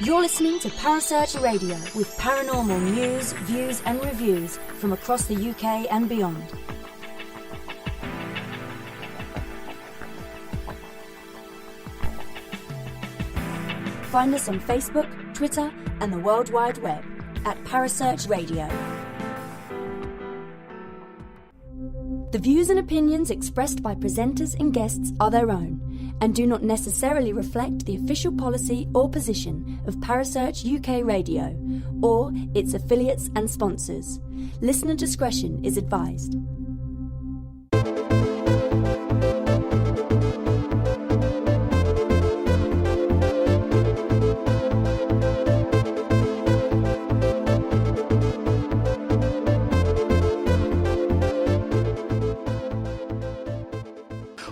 You're listening to Parasearch Radio with paranormal news, views and reviews from across the UK and beyond. Find us on Facebook, Twitter and the World Wide Web at Parasearch Radio. The views and opinions expressed by presenters and guests are their own and do not necessarily reflect the official policy or position of Parasearch UK Radio or its affiliates and sponsors. Listener discretion is advised.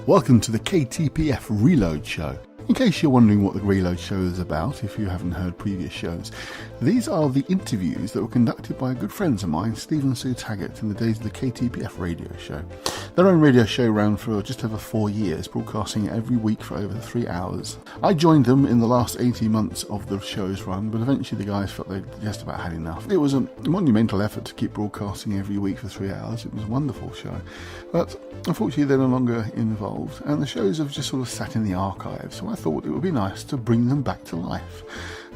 Welcome to the KTPF Reload Show. In case you're wondering what the Reload Show is about, if you haven't heard previous shows, these are the interviews that were conducted by good friends of mine, Steve and Sue Taggart, in the days of the KTPF radio show. Their own radio show ran for just over 4 years, broadcasting every week for over 3 hours. I joined them in the last 18 months of the show's run, but eventually the guys felt they'd just about had enough. It was a monumental effort to keep broadcasting every week for 3 hours. It was a wonderful show. But unfortunately they're no longer involved, and the shows have just sort of sat in the archives, so I thought it would be nice to bring them back to life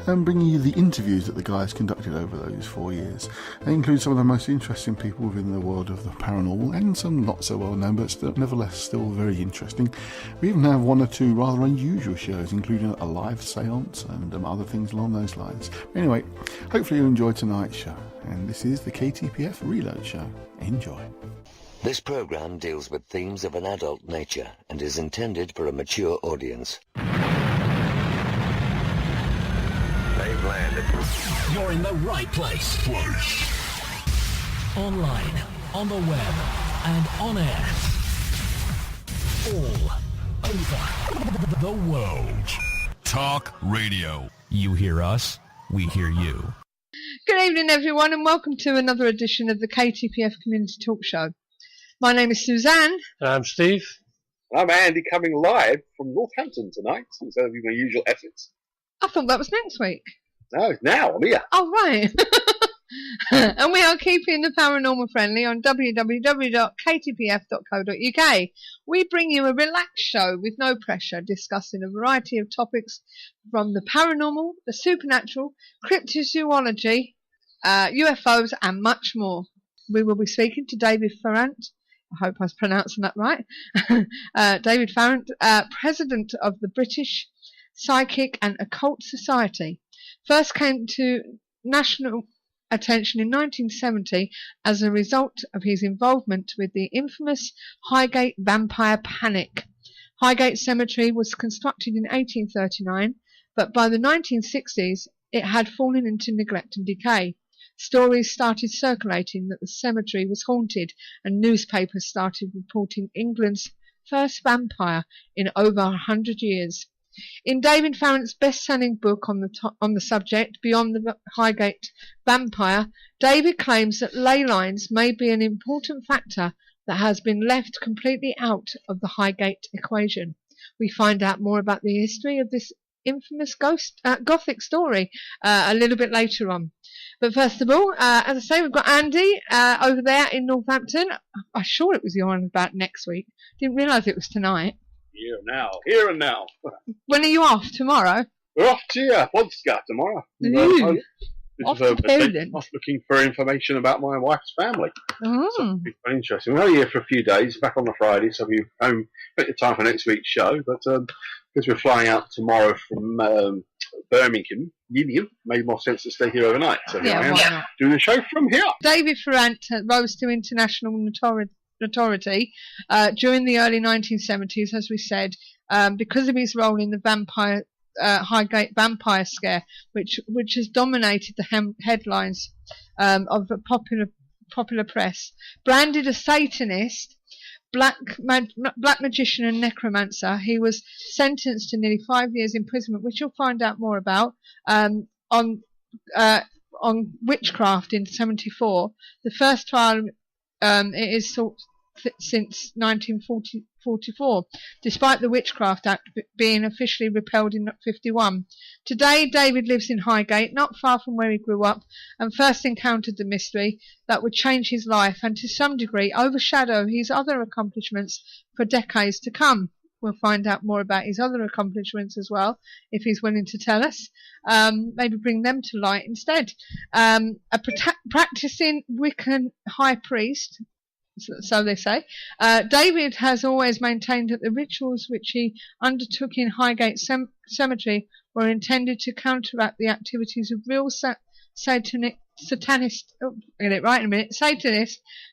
and bring you the interviews that the guys conducted over those 4 years. They include some of the most interesting people within the world of the paranormal and some not so well known but nevertheless still very interesting. We even have 1 or 2 rather unusual shows, including a live seance and other things along those lines. Anyway, hopefully you enjoyed tonight's show, and this is the KTPF Reload Show. Enjoy. This program deals with themes of an adult nature and is intended for a mature audience. They've landed. You're in the right place. Online, on the web, and on air. All over the world. Talk radio. You hear us, we hear you. Good evening, everyone, and welcome to another edition of the KTPF Community Talk Show. My name is Suzanne. I'm Steve. I'm Andy, coming live from Northampton tonight, instead of my usual efforts. I thought that was next week. No, it's now. I'm here. Oh, right. And we are keeping the paranormal friendly on www.ktpf.co.uk. We bring you a relaxed show with no pressure, discussing a variety of topics from the paranormal, the supernatural, cryptozoology, UFOs, and much more. We will be speaking to David Farrant. I hope I was pronouncing that right. David Farrant, president of the British Psychic and Occult Society, first came to national attention in 1970 as a result of his involvement with the infamous Highgate vampire panic. Highgate Cemetery was constructed in 1839, but by the 1960s it had fallen into neglect and decay. Stories started circulating that the cemetery was haunted, and newspapers started reporting England's first vampire in over 100 years. In David Farrant's best-selling book on the subject, Beyond the Highgate Vampire, David claims that ley lines may be an important factor that has been left completely out of the Highgate equation. We find out more about the history of this infamous Gothic story a little bit later on. But first of all, as I say, we've got Andy over there in Northampton. I'm sure it was the on about next week. Didn't realise it was tonight. Here and now. When are you off? Tomorrow? We're off to Vodska tomorrow. Off to Poland. Off looking for information about my wife's family. Oh. So it'll be quite interesting. We're only here for a few days, back on the Friday, so we'll be home plenty of time for next week's show. But because we're flying out tomorrow from Birmingham, made more sense to stay here overnight. So here I am doing the show from here. David Farrant rose to international notoriety during the early 1970s, as we said, because of his role in the Highgate vampire scare, which has dominated the headlines of the popular press. Branded a Satanist, black magician and necromancer, he was sentenced to nearly 5 years imprisonment, which you'll find out more about on on witchcraft in 1974. The first trial it is since 1944, despite the Witchcraft Act being officially repealed in 1951. Today, David lives in Highgate, not far from where he grew up, and first encountered the mystery that would change his life and to some degree overshadow his other accomplishments for decades to come. We'll find out more about his other accomplishments as well, if he's willing to tell us. Maybe bring them to light instead. A practicing Wiccan high priest, so they say. David has always maintained that the rituals which he undertook in Highgate Cemetery were intended to counteract the activities of real satanists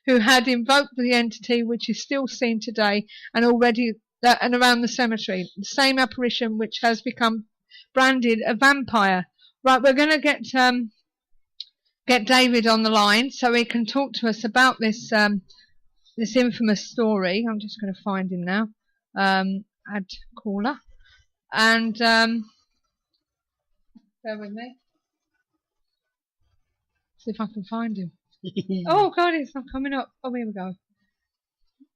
who had invoked the entity which is still seen today and around the cemetery. The same apparition which has become branded a vampire. Right, we're going to get David on the line so he can talk to us about this this infamous story. I'm just going to find him now. Add caller. And bear with me. See if I can find him. Oh God, it's not coming up. Oh, here we go.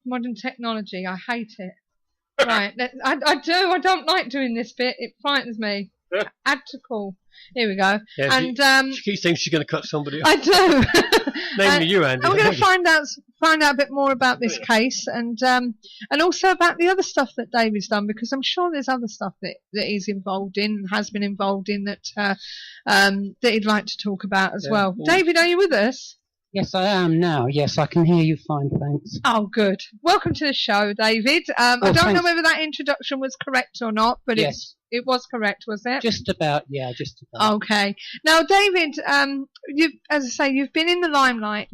Modern technology. I hate it. Right, I do. I don't like doing this bit. It frightens me. Add to call. Here we go. Yeah, and she keeps saying she's going to cut somebody off. I do. Namely you, Andy. I'm going to find out a bit more about this case and also about the other stuff that David's done, because I'm sure there's other stuff that he's involved in and has been involved in that he'd like to talk about as well. David, are you with us? Yes, I am now. Yes, I can hear you fine, thanks. Oh, good. Welcome to the show, David. I don't thanks. know whether that introduction was correct or not, but yes. It was correct, was it? Just about, yeah, just about. Okay. Now, David, as I say, you've been in the limelight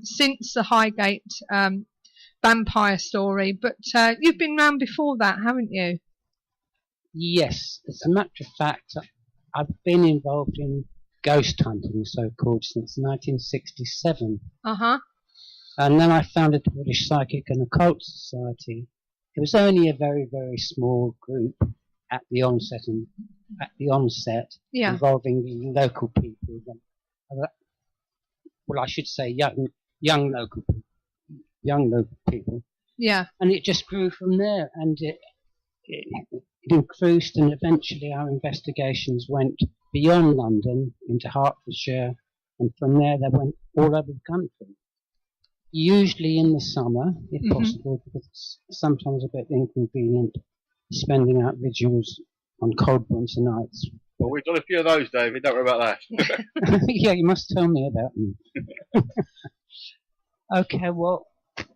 since the Highgate vampire story, but you've been around before that, haven't you? Yes. As a matter of fact, I've been involved in ghost hunting, so-called, since 1967. Uh-huh. And then I founded the British Psychic and Occult Society. It was only a very, very small group at the onset, Yeah. involving the local people. Well, I should say young local people. Yeah. And it just grew from there, and it increased, and eventually our investigations went beyond London into Hertfordshire, and from there they went all over the country. Usually in the summer, if possible, because it's sometimes a bit inconvenient spending out vigils on cold winter nights. Well, we've done a few of those, David. Don't worry about that. Yeah, you must tell me about them. Okay, well,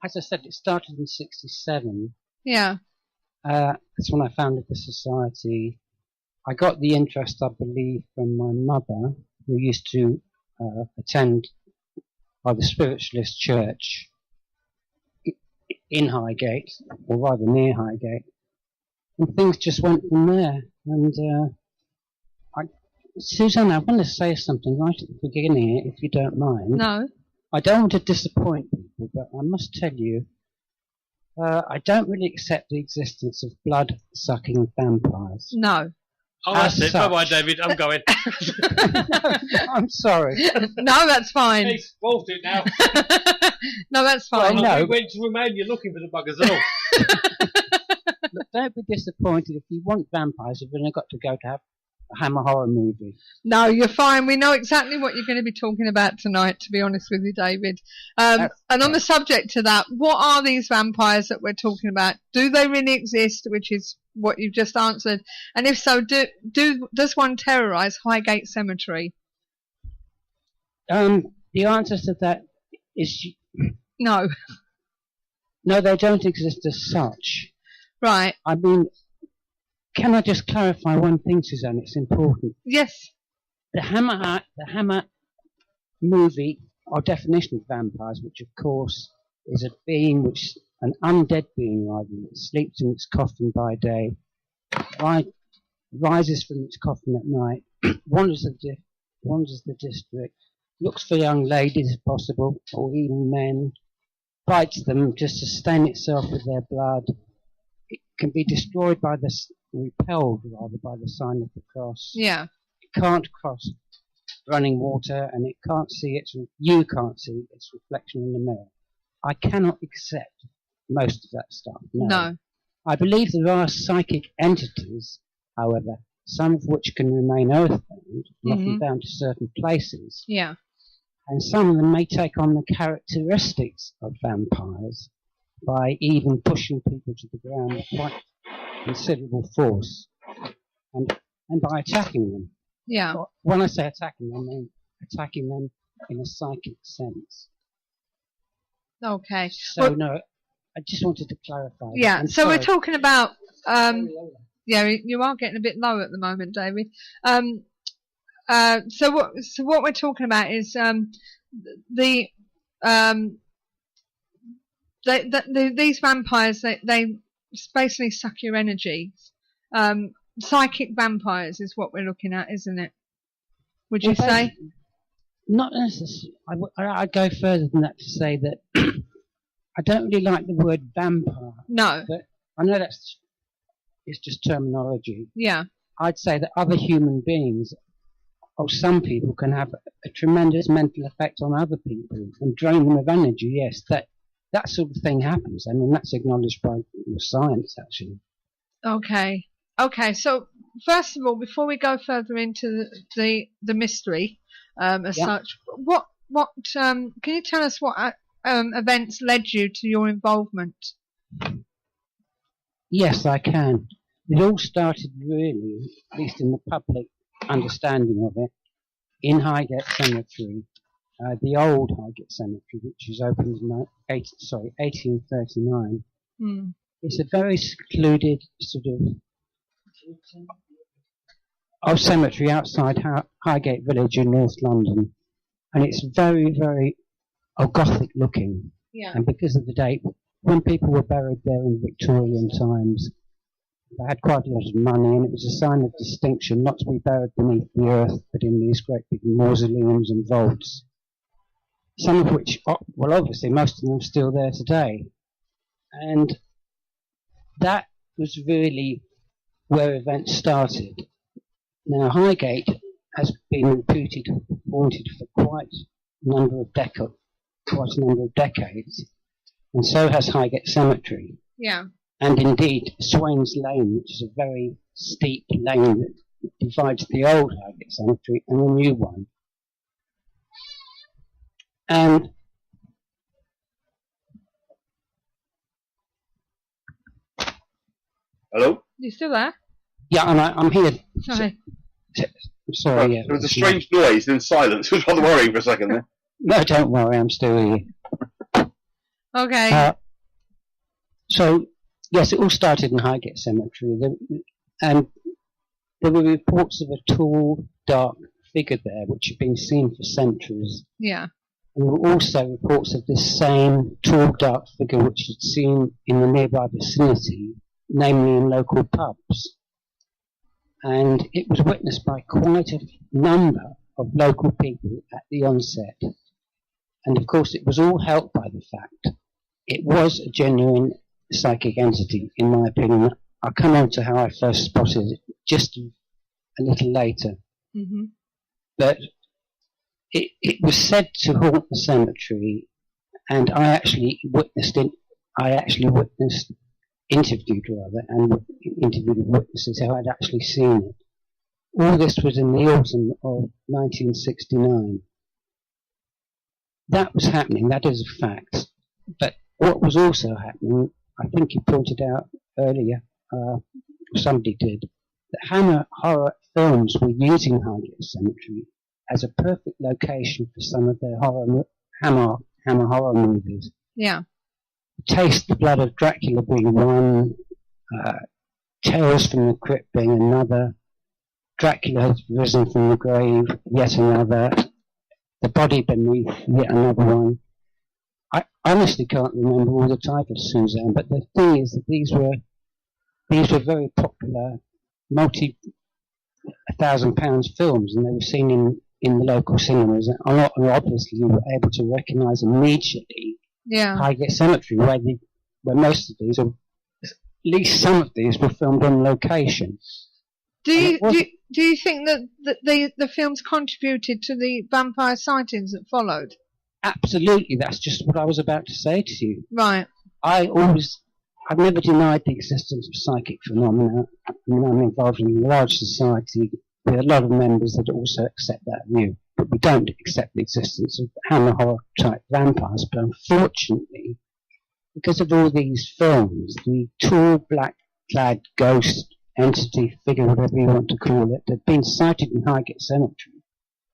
as I said, it started in 1967. Yeah. That's when I founded the society. I got the interest, I believe, from my mother, who used to attend the spiritualist church in Highgate, or rather near Highgate. And things just went from there. And Susan, I want to say something right at the beginning, if you don't mind. No. I don't want to disappoint people, but I must tell you, I don't really accept the existence of blood-sucking vampires. No. Oh, that's it. Bye-bye, David. I'm going. I'm sorry. No, that's fine. Hey, spoiled it now. No, that's fine. Well, no. We went to Romania looking for the buggers all. Look, don't be disappointed. If you want vampires, you've only got to go to have a Hammer horror movie. No, you're fine. We know exactly what you're going to be talking about tonight, to be honest with you, David. And on the subject to that, what are these vampires that we're talking about? Do they really exist, which is what you've just answered? And if so, does one terrorise Highgate Cemetery? The answer to that is no. No, they don't exist as such. Right. I mean, can I just clarify one thing, Suzanne? It's important. Yes. The Hammer movie, or definition of vampires, which of course is a being which, an undead being rather, that sleeps in its coffin by day, rises from its coffin at night, wanders the district, looks for young ladies if possible, or even men, bites them just to stain itself with their blood. It can be destroyed repelled rather by the sign of the cross. Yeah. It can't cross running water, and it can't see you can't see its reflection in the mirror. I cannot accept most of that stuff. No. I believe there are psychic entities, however, some of which can remain earthbound, often bound to certain places. Yeah. And some of them may take on the characteristics of vampires by even pushing people to the ground with quite considerable force and by attacking them. Yeah. When I say attacking them, I mean attacking them in a psychic sense. Okay. So, no, I just wanted to clarify. Yeah, so we're talking about... yeah, you are getting a bit low at the moment, David. So what we're talking about is these vampires, they basically suck your energy. Psychic vampires is what we're looking at, isn't it? Would you say? Not necessarily. I'd go further than that to say that I don't really like the word vampire. No. But I know it's just terminology. Yeah. I'd say that other human beings, or some people, can have a tremendous mental effect on other people and drain them of energy. Yes, that sort of thing happens. I mean, that's acknowledged by science, actually. Okay. Okay, so first of all, before we go further into the mystery such, what can you tell us what events led you to your involvement? Yes, I can. It all started really, at least in the public understanding of it, in Highgate Cemetery, the old Highgate Cemetery, which was opened in 1839. It's a very secluded sort of cemetery outside Highgate Village in North London, and it's very, very Gothic looking. Yeah. And because of the date, when people were buried there in Victorian times, they had quite a lot of money, and it was a sign of distinction not to be buried beneath the earth, but in these great big mausoleums and vaults. Some of which, well, obviously, most of them are still there today. And that was really where events started. Now, Highgate has been reputed haunted for quite a number of decades, and so has Highgate Cemetery. Yeah. And indeed, Swains Lane, which is a very steep lane that divides the old Highgate Cemetery and the new one. And hello? You still there? Yeah, and I'm here. Sorry. Sorry, yeah. There was a strange noise and silence. It was rather worrying for a second there. No, don't worry, I'm still here. Okay. So, yes, it all started in Highgate Cemetery, and there were reports of a tall, dark figure there, which had been seen for centuries. Yeah. And there were also reports of this same tall, dark figure which had seen in the nearby vicinity, namely in local pubs. And it was witnessed by quite a number of local people at the onset. And of course, it was all helped by the fact it was a genuine psychic entity, in my opinion. I'll come on to how I first spotted it just a little later. Mm-hmm. But it was said to haunt the cemetery, and I actually interviewed witnesses who had actually seen it. All this was in the autumn of 1969. That was happening, that is a fact. But what was also happening, I think you pointed out earlier, somebody did, that Hammer Horror Films were using Highgate Cemetery as a perfect location for some of their Hammer horror movies. Yeah. Taste the Blood of Dracula being one, Tales from the Crypt being another, Dracula has risen from the grave, yet another, The Body Beneath, yet another one. I honestly can't remember all the titles, Suzanne, but the thing is that these were very popular, multi-1,000-pound films, and they were seen in the local cinemas, and obviously you were able to recognise immediately Highgate Cemetery, where most of these, or at least some of these, were filmed on location. Do Do you think that the films contributed to the vampire sightings that followed? Absolutely, that's just what I was about to say to you. Right. I've never denied the existence of psychic phenomena. I mean, I'm involved in a large society with a lot of members that also accept that view. But we don't accept the existence of hammer horror type vampires. But unfortunately, because of all these films, the tall black clad ghost entity, figure, whatever you want to call it, that had been sighted in Highgate Cemetery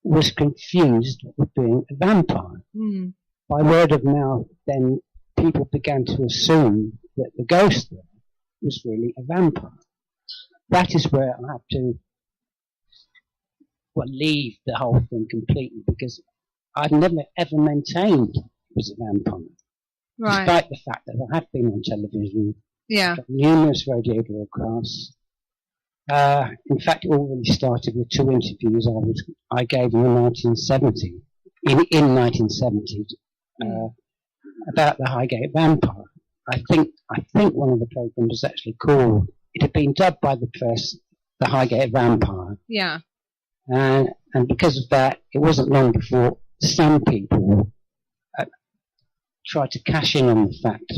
was confused with being a vampire. Mm. By word of mouth, then people began to assume that the ghost there was really a vampire. That is where I have to leave the whole thing completely, because I've never ever maintained it was a vampire. Right. Despite the fact that I have been on television, yeah, numerous radio broadcasts. In fact, it all really started with 2 interviews I gave in 1970, in 1970, about the Highgate Vampire. I think one of the programs was actually called. It had been dubbed by the press the Highgate Vampire. Yeah. And because of that, it wasn't long before some people tried to cash in on the fact,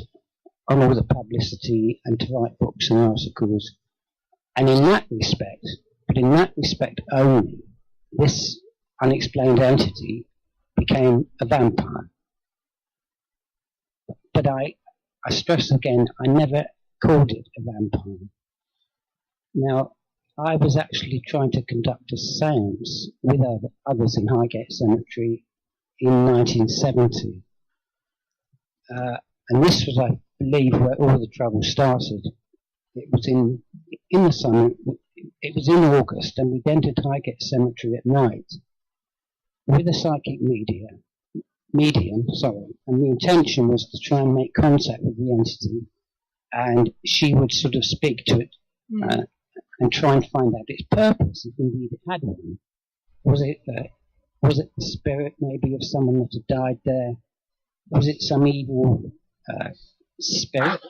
on all the publicity, and to write books and articles. And in that respect, but in that respect only, this unexplained entity became a vampire. But I stress again, I never called it a vampire. Now, I was actually trying to conduct a séance with others in Highgate Cemetery in 1970. And this was, I believe, where all the trouble started. It was in the summer, it was in August, and we entered Highgate Cemetery at night with a psychic medium, and the intention was to try and make contact with the entity, and she would sort of speak to it and try and find out its purpose, if indeed it had one. Was it the spirit maybe of someone that had died there? Was it some evil spirit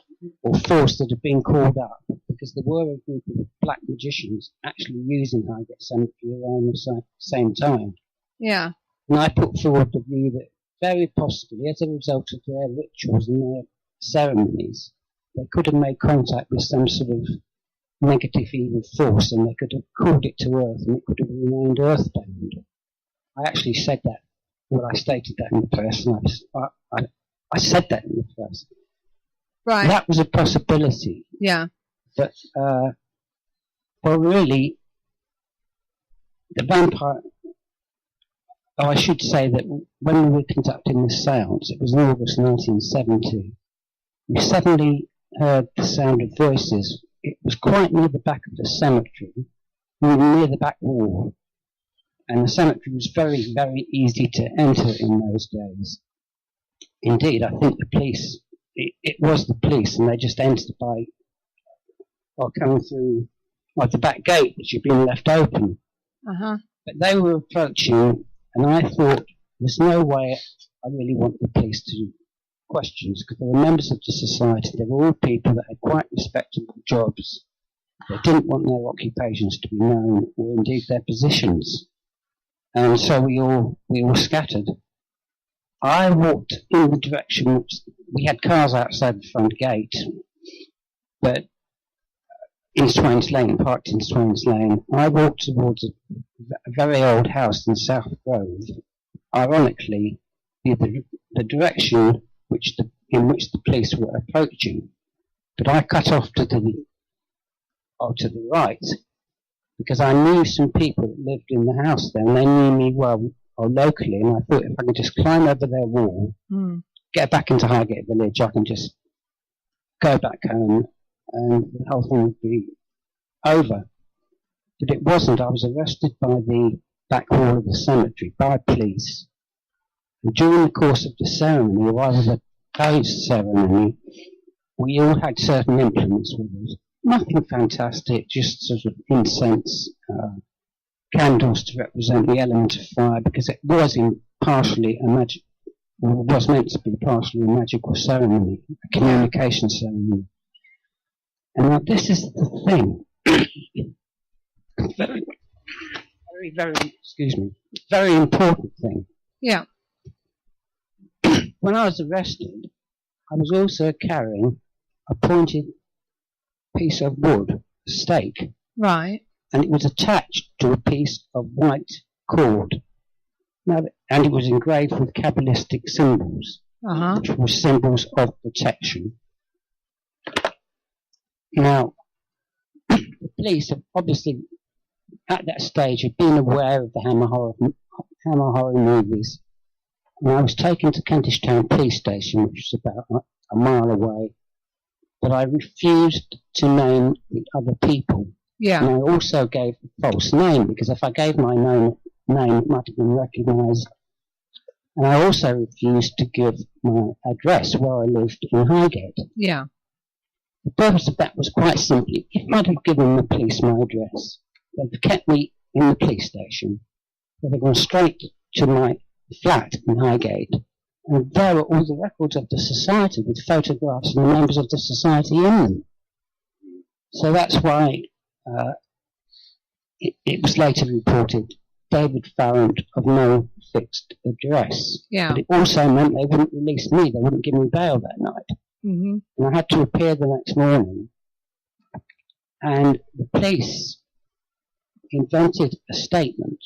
or force that had been called up? Because there were a group of black magicians actually using Highgate Cemetery around the same time. Yeah. And I put forward the view that very possibly, as a result of their rituals and their ceremonies, they could have made contact with some sort of negative evil force, and they could have called it to Earth, and it could have remained earthbound. I actually said that. Well, I stated that in the press, and I said that in the press. Right. That was a possibility. Yeah. But, well, really, the vampire. Oh, I should say that when we were conducting this séance, it was in August 1970, we suddenly heard the sound of voices. It was quite near the back of the cemetery, near the back wall, and the cemetery was very, very easy to enter in those days. Indeed, I think the police, it was the police, and they just entered by, or coming through, the back gate, which had been left open. Uh-huh. But they were approaching, and I thought, there's no way I really want the police to do questions, because they were members of the society. They were all people that had quite respectable jobs. They didn't want their occupations to be known, or indeed their positions. And so we all scattered. I walked in the direction which we had cars outside the front gate, but in Swains Lane, parked in Swains Lane. I walked towards a very old house in South Grove. Ironically, the direction in which the police were approaching, but I cut off to the right, because I knew some people that lived in the house there, and they knew me well, or locally, and I thought if I could just climb over their wall, get back into Highgate Village, I can just go back home, and the whole thing would be over. But it wasn't. I was arrested by the back wall of the cemetery by police. And during the course of the ceremony, or rather the post-ceremony, we all had certain implements with us. Nothing fantastic, just sort of incense, candles to represent the element of fire, because it was was meant to be partially a magical ceremony, a communication ceremony. And now this is the thing. very important thing. Yeah. When I was arrested, I was also carrying a pointed piece of wood, a stake, Right. and it was attached to a piece of white cord. Now, and it was engraved with Kabbalistic symbols, which were symbols of protection. Now, the police have obviously, at that stage, had been aware of the Hammer Horror movies. And I was taken to Kentish Town Police Station, which was about a mile away, but I refused to name the other people. Yeah. And I also gave a false name, because if I gave my name, it might have been recognised. And I also refused to give my address where I lived in Highgate. Yeah. The purpose of that was quite simply, if I'd have given the police my address, they'd have kept me in the police station, they'd have gone straight to my flat in Highgate, and there were all the records of the society with photographs and the members of the society in them. So that's why it was later reported David Farrant of no fixed address. Yeah. But it also meant they wouldn't release me, they wouldn't give me bail that night. Mm-hmm. And I had to appear the next morning. And the police invented a statement.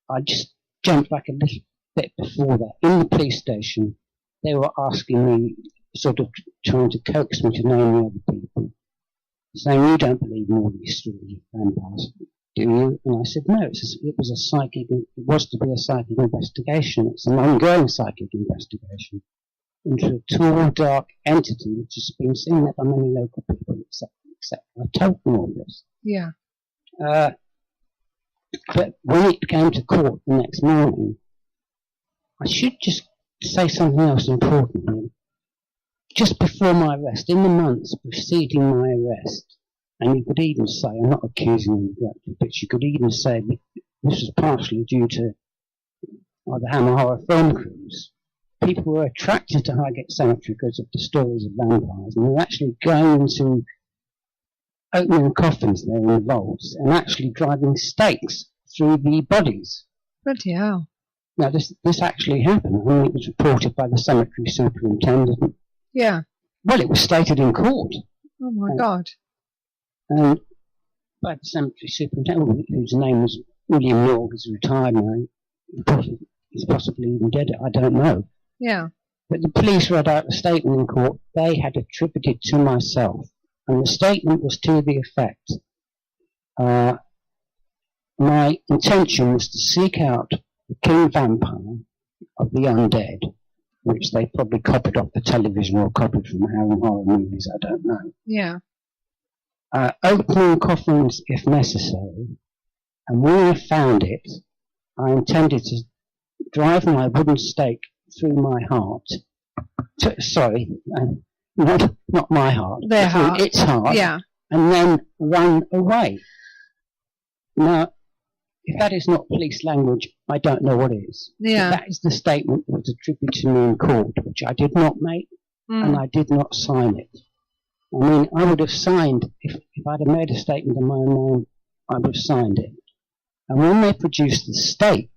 I just jumped back a little bit before that. In the police station, they were asking me, sort of trying to coax me to name the other people, saying, "You don't believe in all these stories of vampires, do you?" And I said, "No, it was to be a psychic investigation. It's an ongoing psychic investigation into a tall, dark entity which has been seen by many local people, except I told them all this." Yeah. But when it came to court the next morning, I should just say something else important here. Just before my arrest, in the months preceding my arrest, and you could even say, I'm not accusing them directly, but you could even say that this was partially due to the Hammer Horror film crews. People were attracted to Highgate Cemetery because of the stories of vampires, and they were actually going to opening coffins there in the vaults and actually driving stakes through the bodies. Bloody hell. Now, this actually happened. I mean, it was reported by the cemetery superintendent. Yeah. Well, it was stated in court. Oh, my God. And by the cemetery superintendent, whose name was William Norg, who's retired now. He's possibly even dead, I don't know. Yeah. But the police read out the statement in court they had attributed to myself. And the statement was to the effect, my intention was to seek out the king vampire of the undead, which they probably copied off the television or copied from Hammer Horror movies, I don't know. Yeah. Opening coffins if necessary, and when I found it, I intended to drive my wooden stake through my heart. Not my heart. Their heart. Its heart. Yeah. And then run away. Now, if that is not police language, I don't know what is. Yeah. That is the statement that was attributed to me in court, which I did not make, and I did not sign it. I mean, I would have signed, if I'd have made a statement in my own name, I would have signed it. And when they produced the stake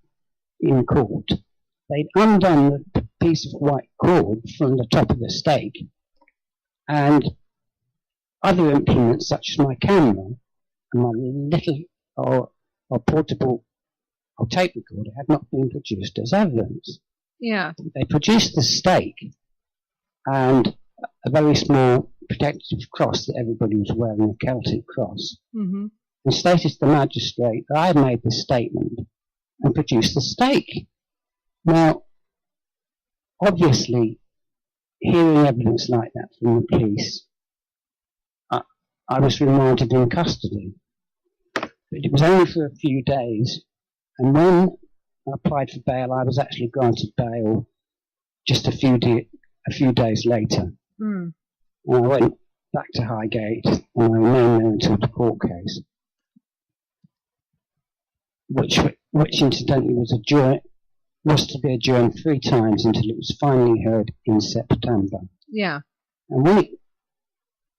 in court, they'd undone the piece of white cord from the top of the stake, and other implements such as my camera and my little or portable or tape recorder had not been produced as evidence. Yeah. They produced the stake and a very small protective cross that everybody was wearing, a Celtic cross, and stated to the magistrate that I had made this statement and produced the stake. Now, obviously, hearing evidence like that from the police, I was remanded in custody. But it was only for a few days, and when I applied for bail, I was actually granted bail just a few days later. And I went back to Highgate, and I remained there until the court case, which incidentally was to be adjourned 3 times until it was finally heard in September. Yeah. And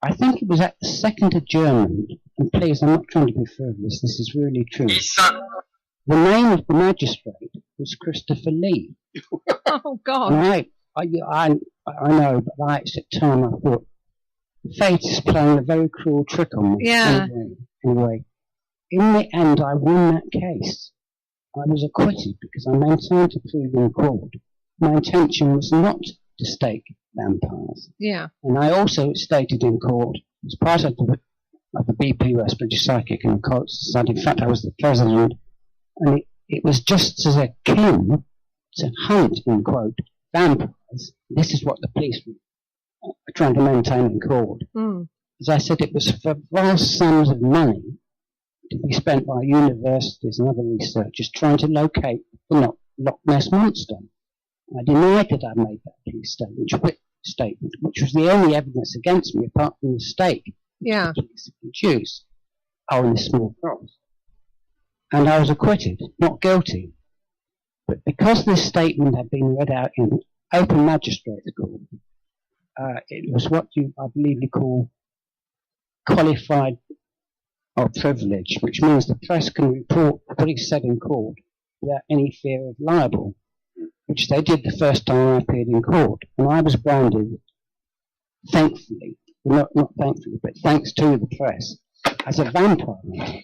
I think it was at the second adjournment and please, I'm not trying to be frivolous, this is really true. The name of the magistrate was Christopher Lee. Oh, God. And I know, but at the time I thought, fate is playing a very cruel trick on me. Yeah. Anyway, in the end, I won that case. I was acquitted because I maintained to prove in court my intention was not to stake vampires. Yeah. And I also stated in court, as part of the BPUS, British Psychic and Occult Society, in fact I was the president, and it was just as a kin to hunt, in quote, vampires. This is what the police were trying to maintain in court. As I said, it was for vast sums of money to be spent by universities and other researchers trying to locate the Loch Ness Monster. I denied that I made that police statement, which was the only evidence against me apart from the stake Yeah. the police produced. In a small cross. And I was acquitted, not guilty. But because this statement had been read out in open magistrates court, it was what I believe you call qualified or privilege, which means the press can report what is said in court without any fear of libel, which they did the first time I appeared in court. And I was branded, thankfully, not thankfully, but thanks to the press, as a vampire.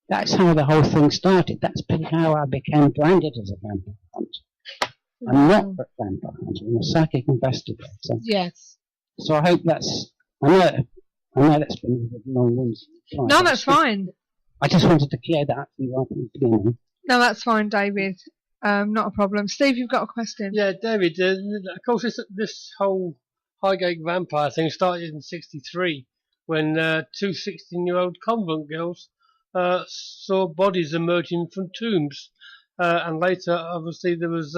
That's how the whole thing started. That's how I became branded as a vampire hunter. I'm not a vampire hunter, I'm a psychic investigator. Yes. So I hope that's, I know that's been a long-winded. No, that's fine. I just wanted to clear that up for you right at the beginning. No, that's fine, David. Not a problem. Steve, you've got a question. Yeah, David, of course this whole Highgate vampire thing started in '63 when two 16-year-old convent girls saw bodies emerging from tombs. And later, obviously, there was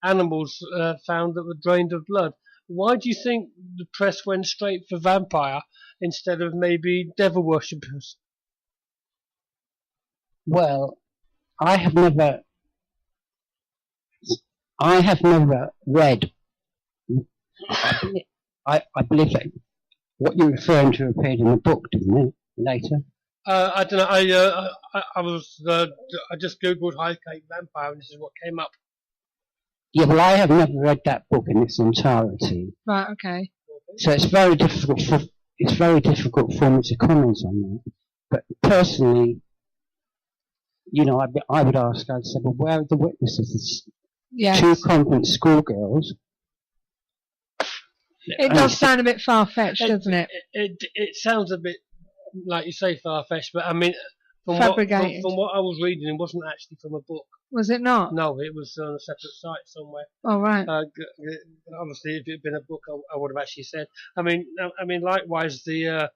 animals found that were drained of blood. Why do you think the press went straight for vampire instead of maybe devil worshippers? Well, I have never read. I believe that what you're referring to appeared in the book, didn't it? Later. I don't know. I just googled Highgate vampire, and this is what came up. Yeah, well, I have never read that book in its entirety. Right. Okay. So it's very difficult for me to comment on that. But personally, I would ask. I'd say, well, where are the witnesses? Yes. Two convent schoolgirls. It does sound a bit far-fetched, doesn't it? It sounds a bit, like you say, far-fetched, but I mean, from fabricated. From what I was reading, it wasn't actually from a book. Was it not? No, it was on a separate site somewhere. Oh, right. Obviously, if it had been a book, I would have actually said. I mean, likewise, there's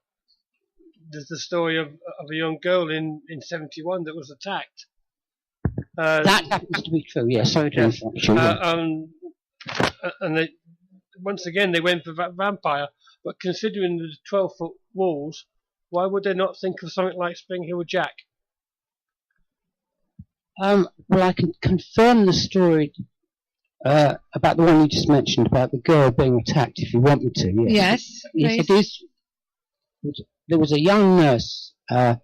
the story of a young girl in 71 that was attacked. That happens to be true. Yeah, sorry to interrupt you. And once again, they went for vampire. But considering the 12-foot walls, why would they not think of something like Spring Hill Jack? Well, I can confirm the story about the one you just mentioned about the girl being attacked. If you want me to, yes. Yes, it is. There was a young nurse. I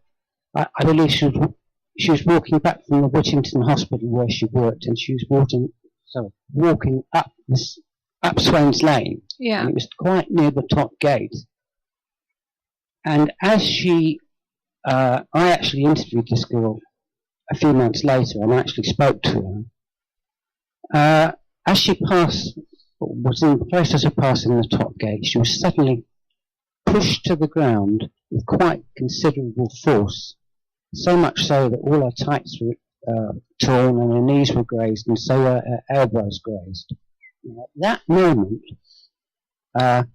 believe she was walking back from the Whittington Hospital where she worked, and she was walking up Swains Lane. Yeah. And it was quite near the top gate. And as I actually interviewed this girl a few months later, and I actually spoke to her. As she was in the process of passing the top gate, she was suddenly pushed to the ground with quite considerable force, so much so that all her tights were torn and her knees were grazed, and so were her elbows grazed. And at that moment, a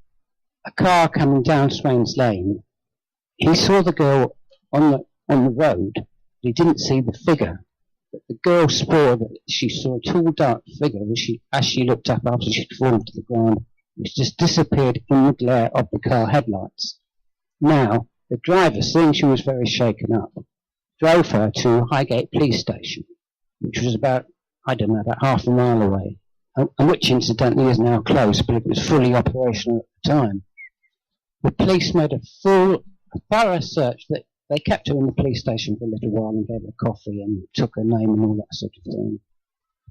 car coming down Swains Lane, he saw the girl on the road. He didn't see the figure, but the girl swore that she saw a tall, dark figure as she looked up after she'd fallen to the ground, which just disappeared in the glare of the car headlights. Now, the driver, seeing she was very shaken up, drove her to Highgate Police Station, which was about half a mile away, and which incidentally is now closed, but it was fully operational at the time. The police made a thorough search that they kept her in the police station for a little while and gave her coffee and took her name and all that sort of thing.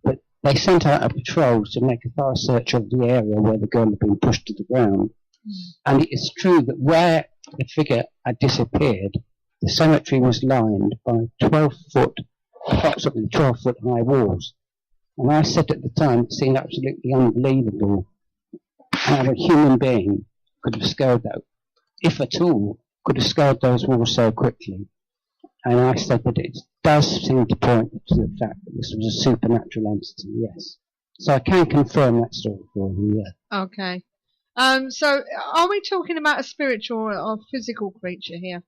But they sent out a patrol to make a thorough search of the area where the girl had been pushed to the ground. And it is true that where the figure had disappeared, the cemetery was lined by approximately 12-foot high walls. And I said at the time, it seemed absolutely unbelievable how a human being could have scaled that, if at all, could have scaled those walls so quickly. And I said that it does seem to point to the fact that this was a supernatural entity, yes. So I can confirm that story for you, yeah. Okay. So are we talking about a spiritual or physical creature here?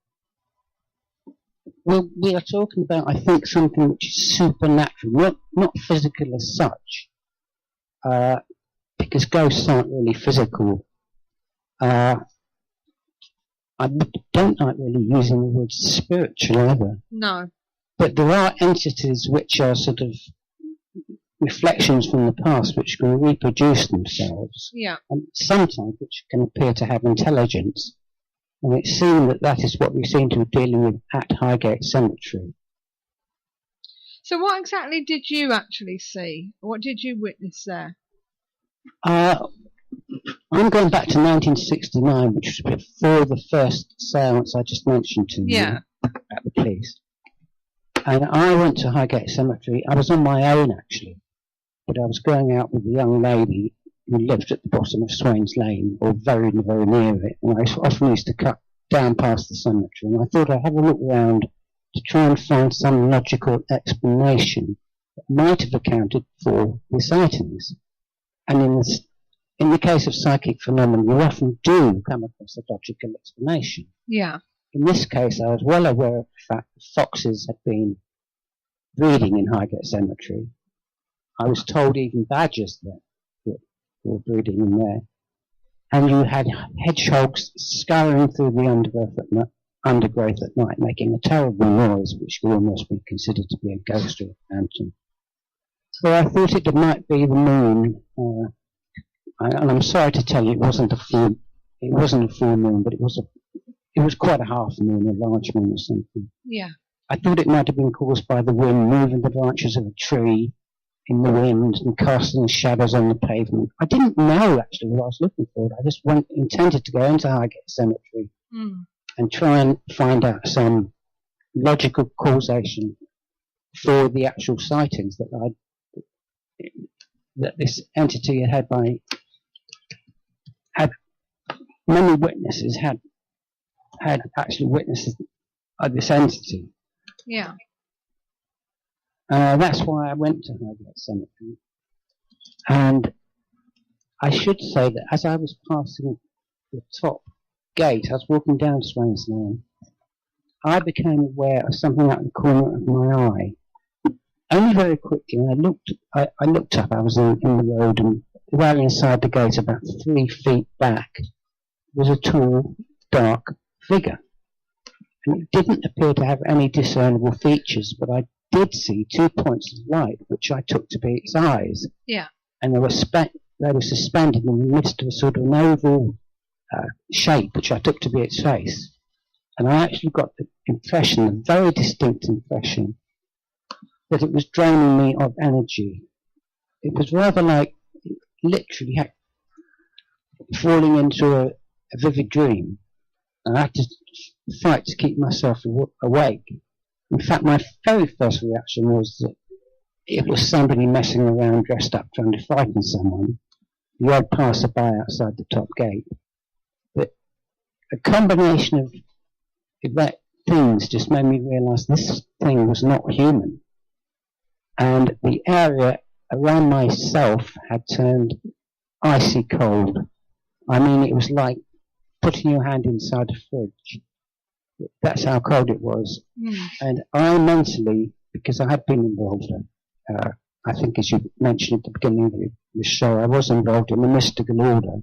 Well, we are talking about, I think, something which is supernatural, not physical as such, because ghosts aren't really physical. I don't like really using the word spiritual either. No. But there are entities which are sort of reflections from the past which can reproduce themselves. Yeah. And sometimes which can appear to have intelligence. And it seems that is what we seem to be dealing with at Highgate Cemetery. So what exactly did you actually see? What did you witness there? I'm going back to 1969, which was before the first seance I just mentioned to you at the police. And I went to Highgate Cemetery. I was on my own, actually. But I was going out with a young lady who lived at the bottom of Swains Lane, or very, very near it. And I often used to cut down past the cemetery. And I thought I'd have a look around to try and find some logical explanation that might have accounted for the sightings. And in the case of psychic phenomena, you often do come across a logical explanation. Yeah. In this case, I was well aware of the fact that foxes had been breeding in Highgate Cemetery. I was told even badgers that were breeding in there. And you had hedgehogs scurrying through the undergrowth at night, making a terrible noise, which could almost be considered to be a ghost or a phantom. So I thought it might be the moon. And I'm sorry to tell you, it wasn't a full moon, but it was quite a half moon, a large moon or something. Yeah. I thought it might have been caused by the wind moving the branches of a tree in the wind and casting shadows on the pavement. I didn't know actually what I was looking for. I just intended to go into Highgate Cemetery and try and find out some logical causation for the actual sightings that this entity had many witnesses had actually witnesses of this entity. Yeah. That's why I went to Highgate Cemetery. And I should say that as I was passing the top gate, I was walking down Swains Lane, I became aware of something out of the corner of my eye. Only very quickly, I looked up, I was in the road, and well inside the gate, about 3 feet back, was a tall, dark figure. And it didn't appear to have any discernible features, but I did see 2 points of light, which I took to be its eyes. Yeah. And they were suspended in the midst of a sort of an oval shape, which I took to be its face. And I actually got the impression, a very distinct impression, that it was draining me of energy. It was rather like literally falling into a vivid dream. And I had to fight to keep myself awake. In fact, my very first reaction was that it was somebody messing around dressed up trying to frighten someone, the odd passerby outside the top gate. But a combination of things just made me realise this thing was not human. And the area around myself had turned icy cold. I mean, it was like putting your hand inside a fridge. That's how cold it was. And I mentally, because I had been involved, I think as you mentioned at the beginning of the show, I was involved in the mystical order,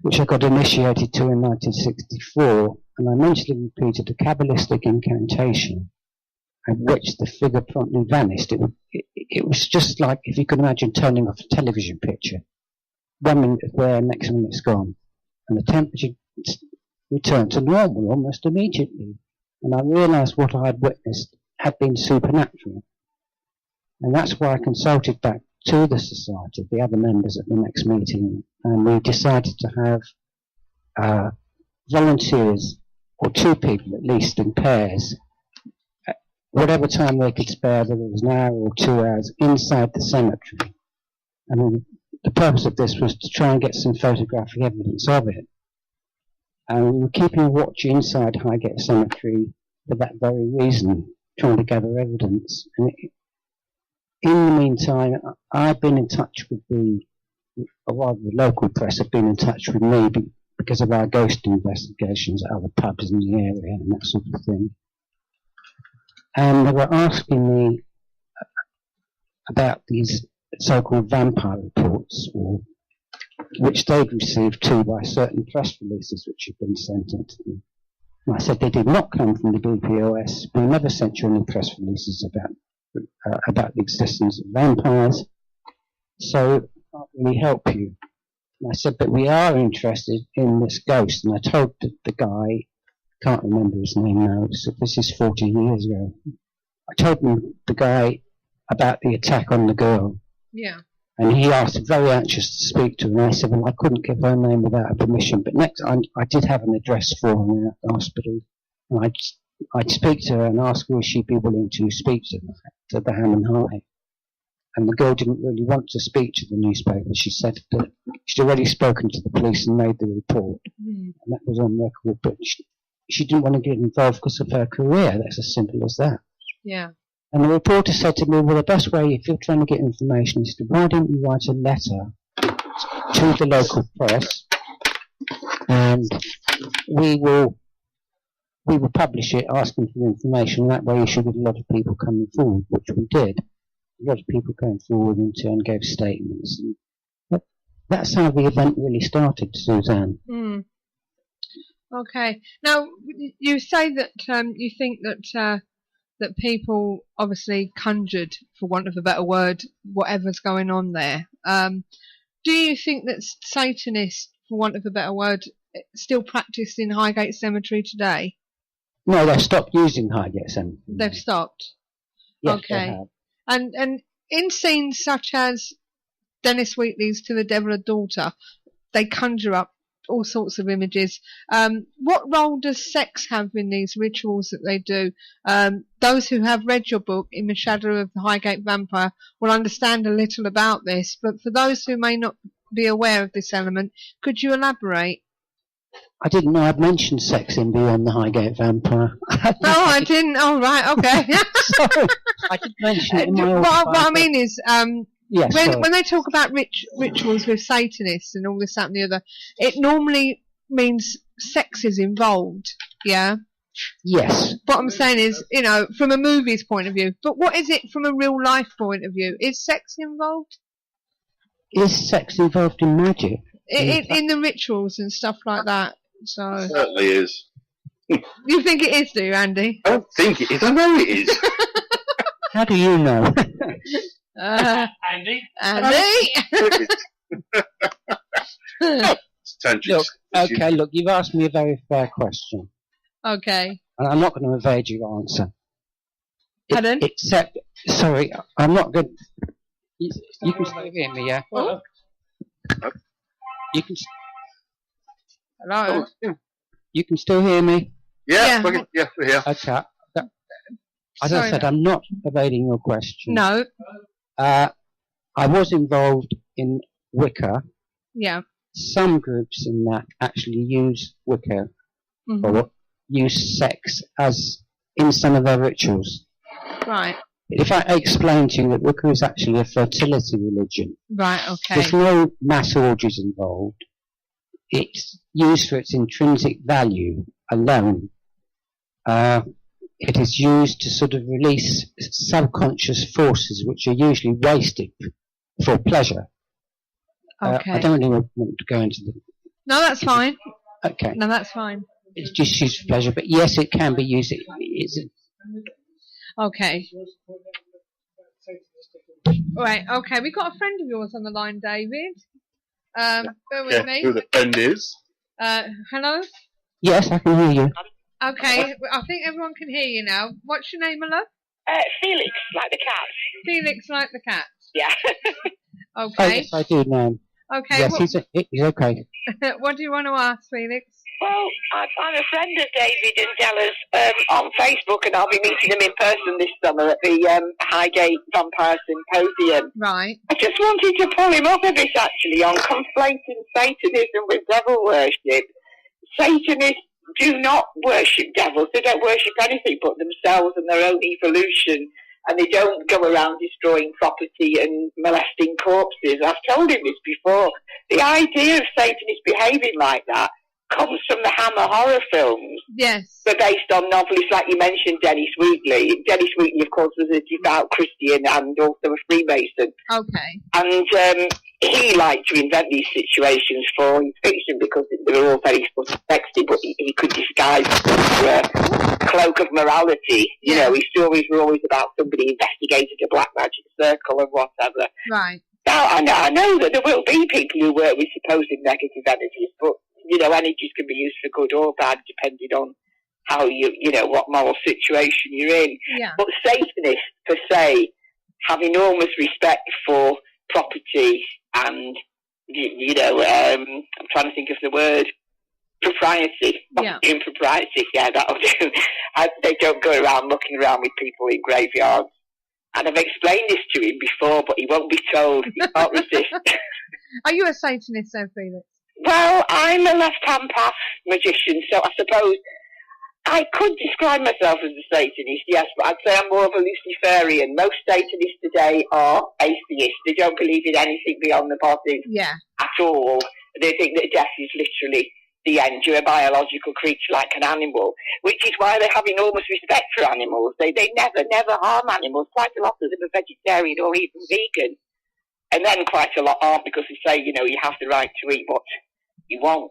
which I got initiated to in 1964, and I mentally repeated a Kabbalistic incantation, at which the figure promptly vanished. It was just like if you could imagine turning off a television picture. 1 minute it's there, next minute it's gone. And the temperature returned to normal almost immediately. and I realised what I had witnessed had been supernatural. And that's why I consulted back to the society, the other members at the next meeting, and we decided to have volunteers, or 2 people at least, in pairs, whatever time they could spare, whether it was an hour or 2 hours, inside the cemetery. And the purpose of this was to try and get some photographic evidence of it. And we were keeping a watch inside Highgate Cemetery for that very reason, trying to gather evidence. And in the meantime, I've been in touch with the local press have been in touch with me because of our ghost investigations at other pubs in the area and that sort of thing. And they were asking me about these so-called vampire reports, which they'd received too by certain press releases which had been sent into them. And I said they did not come from the BPOS. We never sent you any press releases about the existence of vampires, so it can't really help you. And I said, but we are interested in this ghost. And I told the guy, can't remember his name now, so this is 40 years ago. I told the guy about the attack on the girl. Yeah. And he asked, very anxious to speak to her, and I said, well, I couldn't give her name without her permission, but next I did have an address for her in the hospital, and I'd speak to her and ask her if she'd be willing to speak to the Ham and High. And the girl didn't really want to speak to the newspaper. She said that she'd already spoken to the police and made the report, and that was on record, but she didn't want to get involved because of her career. That's as simple as that. Yeah. And the reporter said to me, well, the best way, if you're trying to get information, is to why don't you write a letter to the local press, and we will publish it asking for information. That way you should get a lot of people coming forward, which we did. A lot of people came forward in turn gave statements. And that's how the event really started, Suzanne. Mm. Okay. Now, you say that you think that that people obviously conjured, for want of a better word, whatever's going on there. Do you think that Satanists, for want of a better word, still practice in Highgate Cemetery today? No, they've stopped using Highgate Cemetery. They've stopped? Yes, okay. They have. And in scenes such as Dennis Wheatley's To the Devil a Daughter, they conjure up all sorts of images. What role does sex have in these rituals that they do? Those who have read your book, In the Shadow of the Highgate Vampire, will understand a little about this, but for those who may not be aware of this element, could you elaborate? I didn't know I'd mentioned sex in Beyond the Highgate Vampire. I didn't. Oh, right, okay. Sorry, I did mention it in my what I mean is, yes, when they talk about rituals with Satanists and all this, that and the other, it normally means sex is involved, yeah? Yes. What I'm saying is, you know, from a movie's point of view, but what is it from a real life point of view? Is sex involved? Is sex involved in magic? In the rituals and stuff like that. So It certainly is. You think it is, do you, Andy? I don't think it is. I know it is. How do you know? Andy? It's tangents. Look, you've asked me a very fair question. Okay. And I'm not going to evade your answer. Pardon? Except, sorry, I'm not going to... You can still hear me, yeah? Oh. You can... Hello? You can still hear me? Yeah, we're here. Okay. As Sorry, I said, I'm not evading your question. No. I was involved in Wicca. Yeah. Some groups in that actually use Wicca or use sex as in some of their rituals. Right. If I explain to you that Wicca is actually a fertility religion. Right, okay. There's no mass orgies involved. It's used for its intrinsic value alone. It is used to sort of release subconscious forces which are usually wasted for pleasure. Okay. I don't really want to go into the... No, that's fine. Okay. No, that's fine. It's just used for pleasure, but yes, it can be used. Okay. Right, okay. We've got a friend of yours on the line, David. Bear with me. Who the friend is? Hello? Yes, I can hear you. Okay, I think everyone can hear you now. What's your name, my love? Felix, like the cat. Felix like the cat. Yeah. Oh, Okay. yes, I do know him. Okay. Yes, he's okay. What do you want to ask, Felix? Well, I'm a friend of David and Della's on Facebook, and I'll be meeting them in person this summer at the Highgate Vampire Symposium. Right. I just wanted to pull him up a bit, actually, on conflating Satanism with devil worship. Satanists do not worship devils. They don't worship anything but themselves and their own evolution. And they don't go around destroying property and molesting corpses. I've told him this before. The idea of Satanists behaving like that comes from the Hammer horror films. Yes. They're based on novelists like you mentioned, Dennis Wheatley. Dennis Wheatley, of course, was a devout Christian and also a Freemason. Okay. And he liked to invent these situations for his fiction because they were all very sexy, but he could disguise the cloak of morality. You know, his stories were always about somebody investigating a black magic circle and whatever. Right. Now, I know that there will be people who work with supposed negative energies, but, you know, energies can be used for good or bad depending on how you know, what moral situation you're in. Yeah. But Satanists, per se, have enormous respect for property and, you know, I'm trying to think of the word, propriety. Yeah. Impropriety, yeah, that'll do. They don't go around looking around with people in graveyards. And I've explained this to him before, but he won't be told. He can't resist. Are you a Satanist then, Felix? Well, I'm a left-hand path magician, so I suppose I could describe myself as a Satanist, yes, but I'd say I'm more of a Luciferian. Most Satanists today are atheists. They don't believe in anything beyond the body at all. They think that death is literally the end. You're a biological creature like an animal, which is why they have enormous respect for animals. They never harm animals. Quite a lot of them are vegetarian or even vegan. And then quite a lot aren't because they say, you know, you have the right to eat what you want.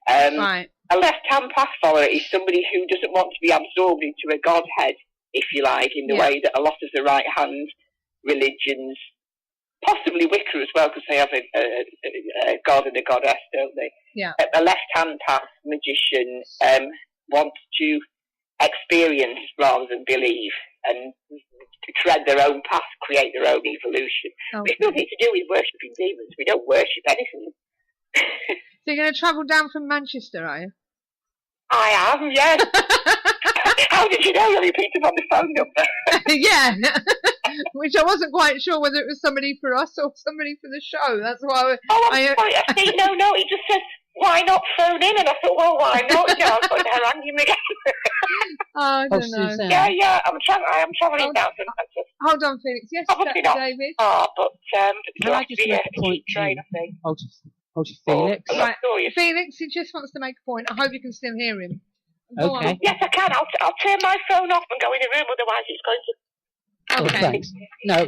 Right. A left-hand path follower is somebody who doesn't want to be absorbed into a godhead, if you like, in the way that a lot of the right-hand religions, possibly Wicca as well, because they have a god and a goddess, don't they? Yeah. A left-hand path magician wants to experience rather than believe and to tread their own path, create their own evolution. Okay. It's nothing to do with worshipping demons. We don't worship anything. So you're going to travel down from Manchester, are you? I am, yes. How did you know? You picked up on the phone number. Yeah. Which I wasn't quite sure whether it was somebody for us or somebody for the show. That's why I'm sorry. No, he just said, why not phone in? And I thought, well, why not? Yeah, I thought I rang him again. I don't know. Suzanne. Yeah, I am travelling down to Manchester. Hold on, Felix. Yes, Probably not. David. But Can I it'll just be make a a point cheap train, I think. Hold to Felix. Right. Felix, he just wants to make a point. I hope you can still hear him. Go Okay. on. Yes, I can. I'll turn my phone off and go in the room, otherwise it's going to... Okay. Thanks.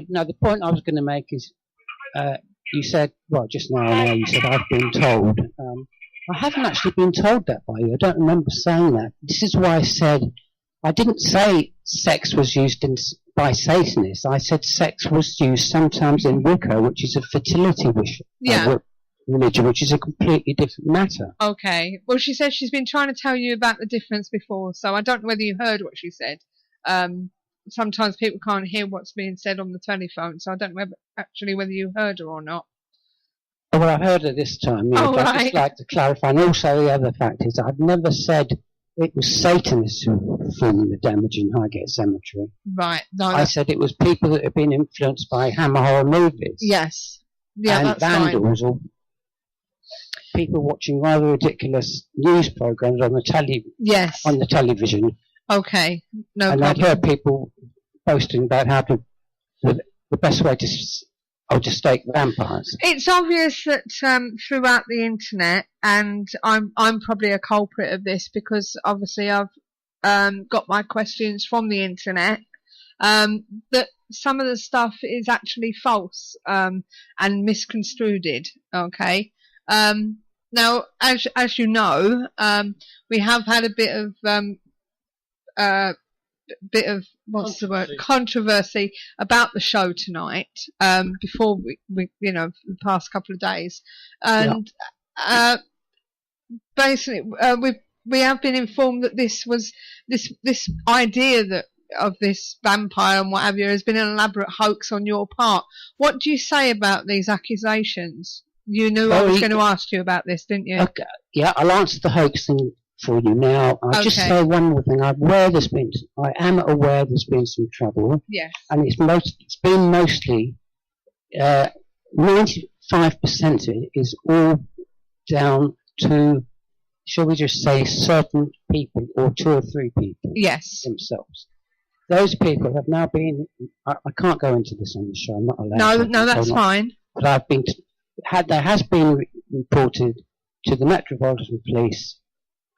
No, the point I was going to make is, you said, well, just now you said I've been told. I haven't actually been told that by you. I don't remember saying that. This is why I said, I didn't say sex was used by Satanists. I said sex was used sometimes in Wicca, which is a fertility religion, which is a completely different matter. Okay. Well, she says she's been trying to tell you about the difference before, so I don't know whether you heard what she said. Sometimes people can't hear what's being said on the telephone, so I don't know whether you heard her or not. Oh, well, I heard it this time. Yeah, but I'd just like to clarify. And also the other fact is I've never said it was Satanists who were performing the damage in Highgate Cemetery. Right. No, I said it was people that have been influenced by Hammer horror movies. Yes. Yeah, and that's fine. vandals or people watching rather ridiculous news programs on the television. Okay. No and problem. I'd heard people boasting about how the best way to stake vampires. It's obvious that throughout the internet, and I'm probably a culprit of this because obviously I've got my questions from the internet, that some of the stuff is actually false and misconstrued. Okay. Now, as you know, we have had a bit of what's the word, controversy about the show tonight, before we the past couple of days, and basically we have been informed that this idea that of this vampire and what have you has been an elaborate hoax on your part. What do you say about these accusations? You knew I was going to ask you about this, didn't you? Okay. Yeah, I'll answer the hoax thing for you now. I'll just say one more thing. I am aware there's been some trouble. Yes. And it's been mostly 95% of it is all down to, shall we just say, certain people or 2 or 3 people themselves. Those people have now been, I can't go into this on the show, I'm not allowed. No, that's fine. But there has been reported to the Metropolitan Police,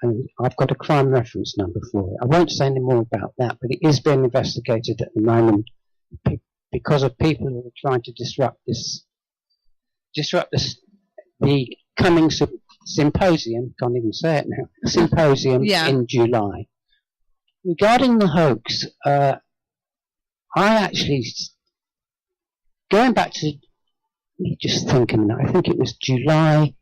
and I've got a crime reference number for it. I won't say any more about that, but it is being investigated at the moment because of people who are trying to disrupt the coming symposium, can't even say it now, symposium in July. Regarding the hoax, I actually, going back to, just thinking, I think it was July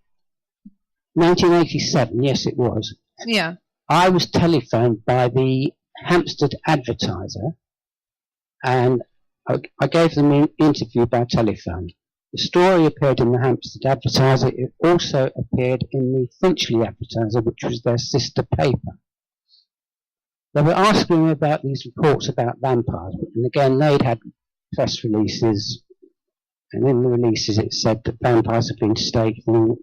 1987, yes it was. Yeah. I was telephoned by the Hampstead Advertiser, and I gave them an interview by telephone. The story appeared in the Hampstead Advertiser. It also appeared in the Finchley Advertiser, which was their sister paper. They were asking me about these reports about vampires, and again they'd had press releases, and in the releases it said that vampires have been staked and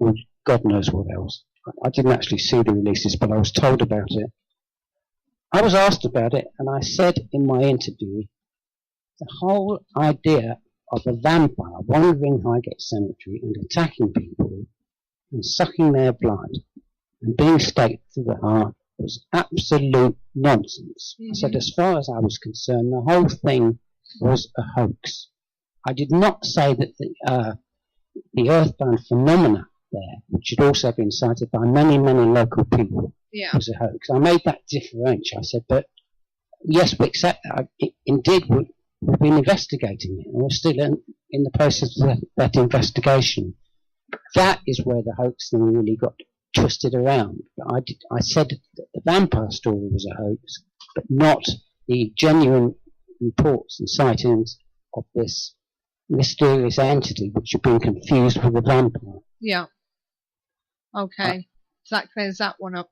God knows what else. I didn't actually see the releases, but I was told about it. I was asked about it, and I said in my interview, the whole idea of a vampire wandering Highgate Cemetery and attacking people and sucking their blood and being staked to the heart was absolute nonsense. I said, as far as I was concerned, the whole thing was a hoax. I did not say that the earthbound phenomena there, which had also been cited by many, many local people, was a hoax. I made that differential. I said, but yes, we accept that. Indeed, we've been investigating it, and we're still in the process of that investigation. That is where the hoax thing really got twisted around. But I said that the vampire story was a hoax, but not the genuine reports and sightings of this mysterious entity which had been confused with a vampire. Yeah. Okay. So that clears that one up.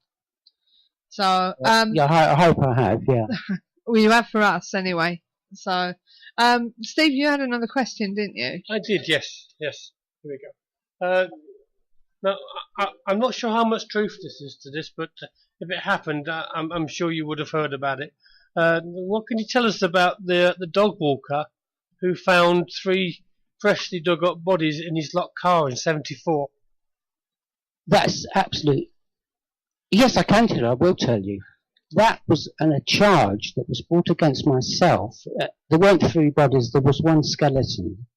So, yeah, I hope I have, yeah. Well, you have for us anyway. So, Steve, you had another question, didn't you? I did, yes. Here we go. Now, I'm not sure how much truth this is to this, but if it happened, I'm sure you would have heard about it. What can you tell us about the dog walker who found 3 freshly dug up bodies in his locked car in '74? That's absolute. Yes, I can tell you. I will tell you. That was a charge that was brought against myself. There weren't 3 bodies. There was 1 skeleton,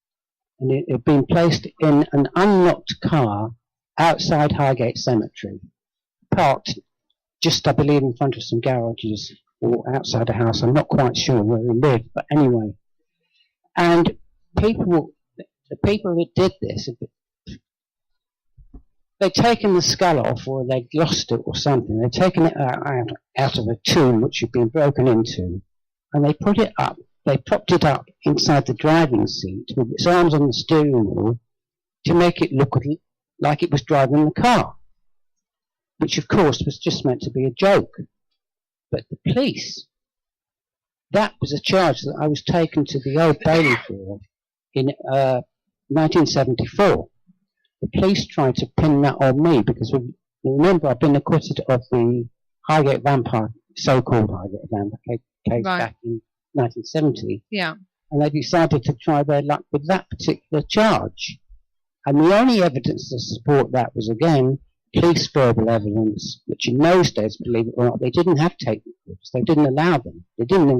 and it had been placed in an unlocked car outside Highgate Cemetery, parked just, I believe, in front of some garages or outside a house. I'm not quite sure where he lived, but anyway. And the people who did this, they'd taken the skull off, or they'd lost it or something. They'd taken it out of a tomb which had been broken into, and they put it up. They propped it up inside the driving seat with its arms on the steering wheel to make it look like it was driving the car, which of course was just meant to be a joke. But the police, that was a charge that I was taken to the Old Bailey for in 1974. The police tried to pin that on me because, remember, I've been acquitted of the Highgate vampire, so-called Highgate vampire case back in 1970. Yeah. And they decided to try their luck with that particular charge. And the only evidence to support that was, again, police verbal evidence, which in those days, believe it or not, they didn't have tape recorders. They didn't allow them. They didn't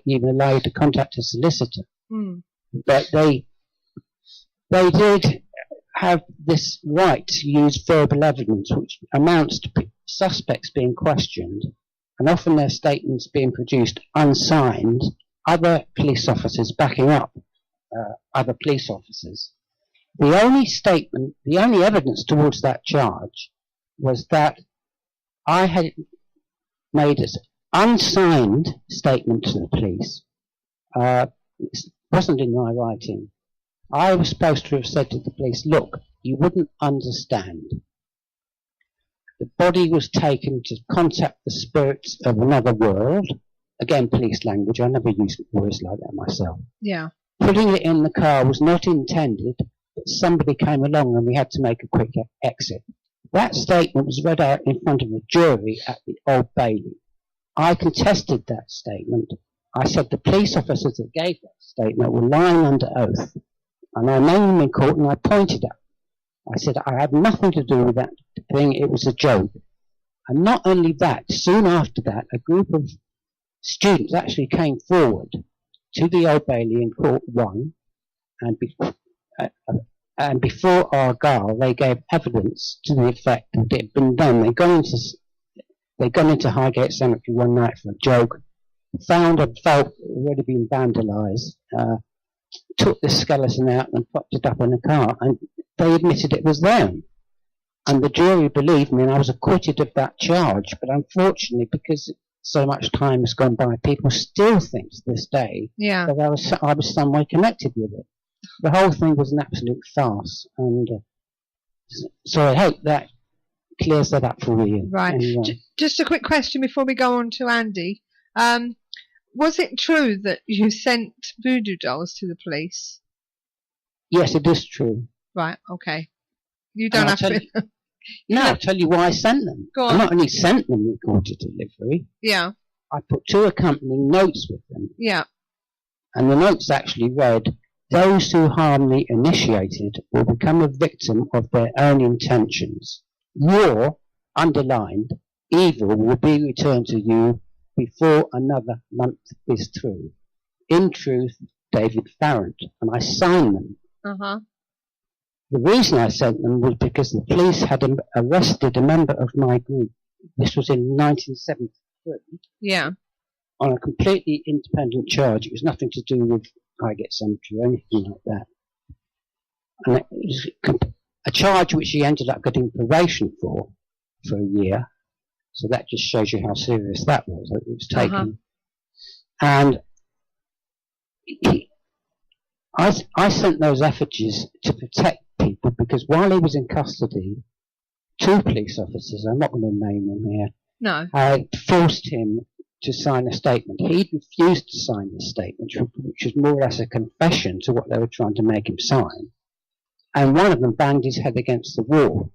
even allow you to contact a solicitor. But they did have this right to use verbal evidence, which amounts to suspects being questioned, and often their statements being produced unsigned, other police officers backing up other police officers. The only evidence towards that charge was that I had made an unsigned statement to the police. It wasn't in my writing. I was supposed to have said to the police, look, you wouldn't understand. The body was taken to contact the spirits of another world. Again, police language. I never use words like that myself. Yeah. Putting it in the car was not intended, but somebody came along and we had to make a quick exit. That statement was read out in front of a jury at the Old Bailey. I contested that statement. I said the police officers that gave that statement were lying under oath. And I named them in court and I pointed at them. I said I had nothing to do with that thing. It was a joke. And not only that, soon after that, a group of students actually came forward to the Old Bailey in Court 1, and before Argyle, they gave evidence to the effect that it had been done. They'd gone into Highgate Cemetery one night for a joke, found a vault already been vandalised, took the skeleton out and propped it up in a car, and they admitted it was them. And the jury believed me, and I was acquitted of that charge. But unfortunately, because so much time has gone by, people still think to this day that I was some way connected with it. The whole thing was an absolute farce, and so I hope that clears that up for you. Right. Anyway. Just a quick question before we go on to Andy. Was it true that you sent voodoo dolls to the police? Yes, it is true. Right, okay. You don't have to... No, I'll tell you why I sent them. Go on. I not only sent them recorded delivery, yeah, I put 2 accompanying notes with them. Yeah. And the notes actually read, those who harm the initiated will become a victim of their own intentions. Your, underlined, evil will be returned to you before another month is through. In truth, David Farrant. And I signed them. Uh-huh. The reason I sent them was because the police had arrested a member of my group. This was in 1973. Yeah. On a completely independent charge. It was nothing to do with Highgate Cemetery or anything like that. And it was a charge which he ended up getting probation for a year. So that just shows you how serious that was. It was taken. And I sent those effigies to protect people because while he was in custody, 2 police officers, I'm not going to name them here, had forced him to sign a statement. He'd refused to sign the statement, which was more or less a confession to what they were trying to make him sign. And one of them banged his head against the wall.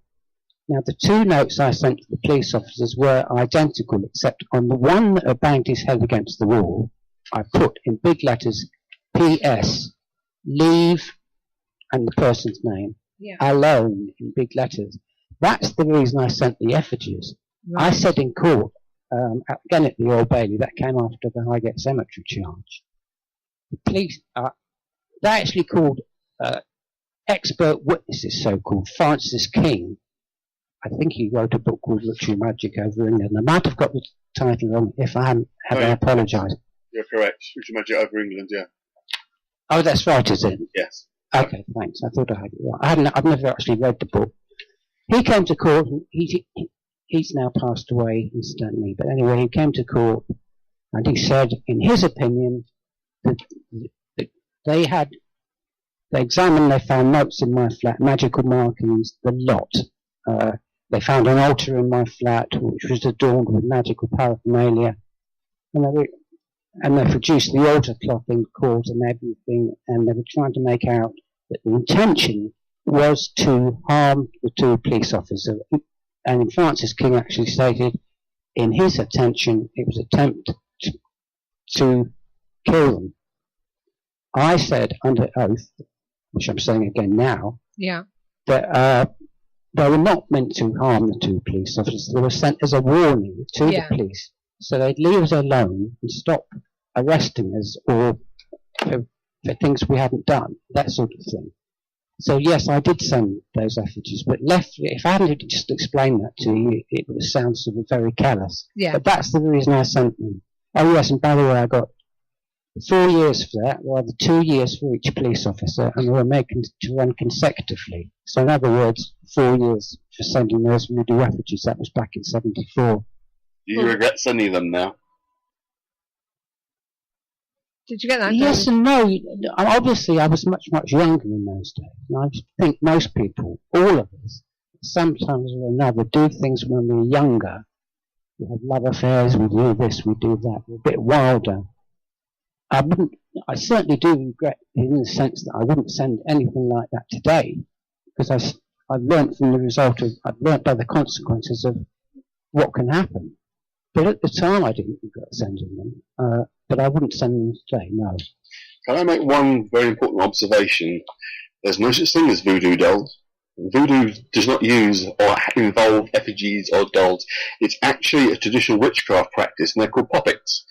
Now, the 2 notes I sent to the police officers were identical, except on the one that banged his head against the wall, I put in big letters, P.S., leave, and the person's name, alone, in big letters. That's the reason I sent the effigies. Right. I said in court, again at the Old Bailey, that came after the Highgate Cemetery charge. The police, they actually called expert witnesses, so-called, Francis King. I think he wrote a book called Ritual Magic over England. I might have got the title wrong. If I hadn't, I apologise. You're correct. Ritual Magic over England, yeah. Oh, that's right, is it? Yes. Okay, thanks. I thought I had it right. I've never actually read the book. He came to court, and he's now passed away, incidentally. But anyway, he came to court, and he said, in his opinion, that they examined, they found notes in my flat, magical markings, the lot. They found an altar in my flat, which was adorned with magical paraphernalia. And they produced the altar cloth in court and everything, and they were trying to make out that the intention was to harm the 2 police officers. And Francis King actually stated, in his attention, it was an attempt to kill them. I said under oath, which I'm saying again now, that they were not meant to harm the 2 police officers. They were sent as a warning to the police. So they'd leave us alone and stop arresting us or for things we hadn't done, that sort of thing. So yes, I did send those effigies, but if I hadn't just explained that to you, it would sound sort of very callous. Yeah. But that's the reason I sent them. Oh yes, and by the way, I got 4 years for that, rather 2 years for each police officer, and they were making to run consecutively. So in other words, 4 years for sending those voodoo effigies. That was back in 74. Do you regret sending them now? Did you get that? Yes David? and no. Obviously, I was much, much younger in those days. And I think most people, all of us, sometimes or another, do things when we're younger. We have love affairs, we do this, we do that. We're a bit wilder. I certainly do regret in the sense that I wouldn't send anything like that today, because I've learnt from the result of, I've learnt by the consequences of what can happen. But at the time I didn't regret sending them, but I wouldn't send them today, no. Can I make one very important observation? There's no such thing as voodoo dolls. Voodoo does not use or involve effigies or dolls. It's actually a traditional witchcraft practice, and they're called puppets.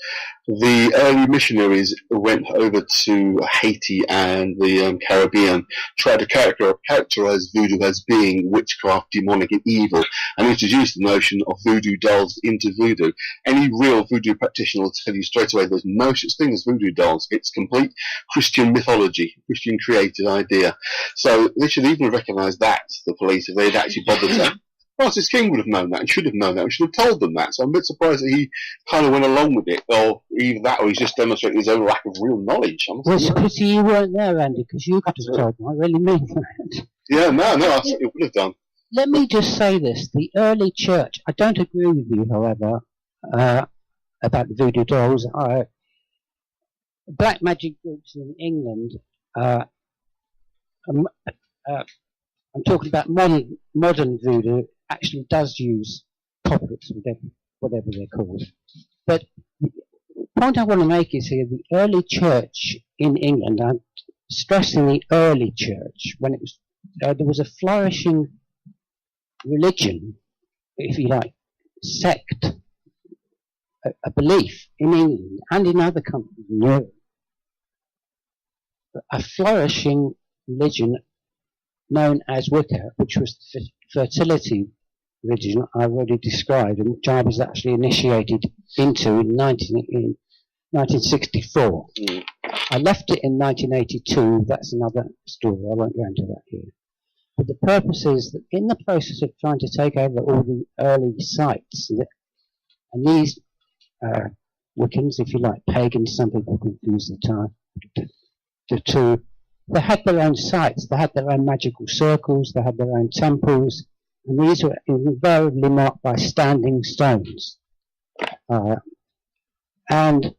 The early missionaries went over to Haiti and the Caribbean, tried to characterize voodoo as being witchcraft, demonic, and evil, and introduced the notion of voodoo dolls into voodoo. Any real voodoo practitioner will tell you straight away there's no such thing as voodoo dolls. It's complete Christian mythology, Christian created idea. So they should even recognise that, the police, if they'd actually bothered to. Francis King would have known that and should have known that. We should have told them that. So I'm a bit surprised that he kind of went along with it, or either that, or he's just demonstrating his own lack of real knowledge. Well, it's a pity you weren't there, Andy, because you could have told them. I really mean that. Yeah, no, I think it would have done. Let me just say this. The early church, I don't agree with you, however, about the voodoo dolls. Black magic groups in England, I'm talking about modern voodoo, actually does use puppets, whatever they're called. But the point I want to make is here, the early church in England, I'm stressing the early church, when it was, there was a flourishing religion, if you like, sect, a belief in England and in other countries in Europe, a flourishing religion known as Wicca, which was the fertility religion I already described, and which I was actually initiated into in 1964. I left it in 1982. That's another story. I won't go into that here. But the purpose is that in the process of trying to take over all the early sites, and these Wiccans, if you like, pagans, some people confuse the two, they had their own sites, they had their own magical circles, they had their own temples, and these were invariably marked by standing stones. And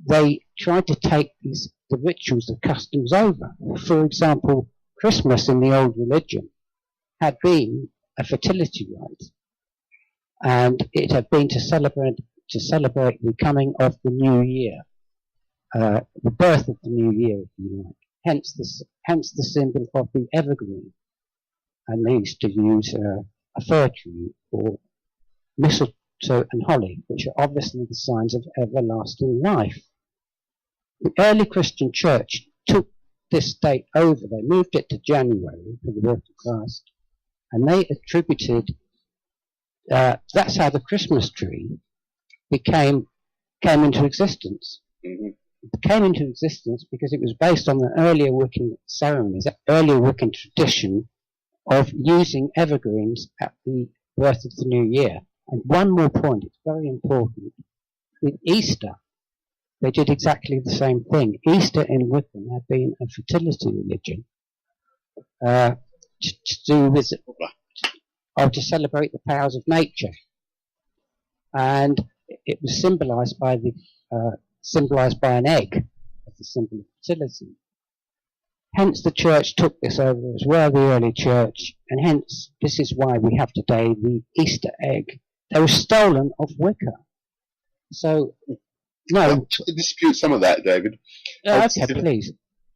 they tried to take the rituals, the customs over. For example, Christmas in the old religion had been a fertility rite, and it had been to celebrate the coming of the new year, the birth of the new year, if you like. Hence the symbol of the evergreen. And they used to use a fir tree or mistletoe and holly, which are obviously the signs of everlasting life. The early Christian church took this date over. They moved it to January for the birth of Christ, and they attributed that's how the Christmas tree came into existence. Mm-hmm. It came into existence because it was based on the earlier Wiccan ceremonies, that earlier Wiccan tradition of using evergreens at the birth of the new year. And one more point, it's very important. With Easter, they did exactly the same thing. Easter in Wiccan had been a fertility religion to do with, or to celebrate the powers of nature. And it was symbolized by an egg as the symbol of fertility. Hence the church took this over as well, the early church, and hence this is why we have today the Easter egg. They were stolen off Wicca. So, no. To dispute some of that, David. Okay, please.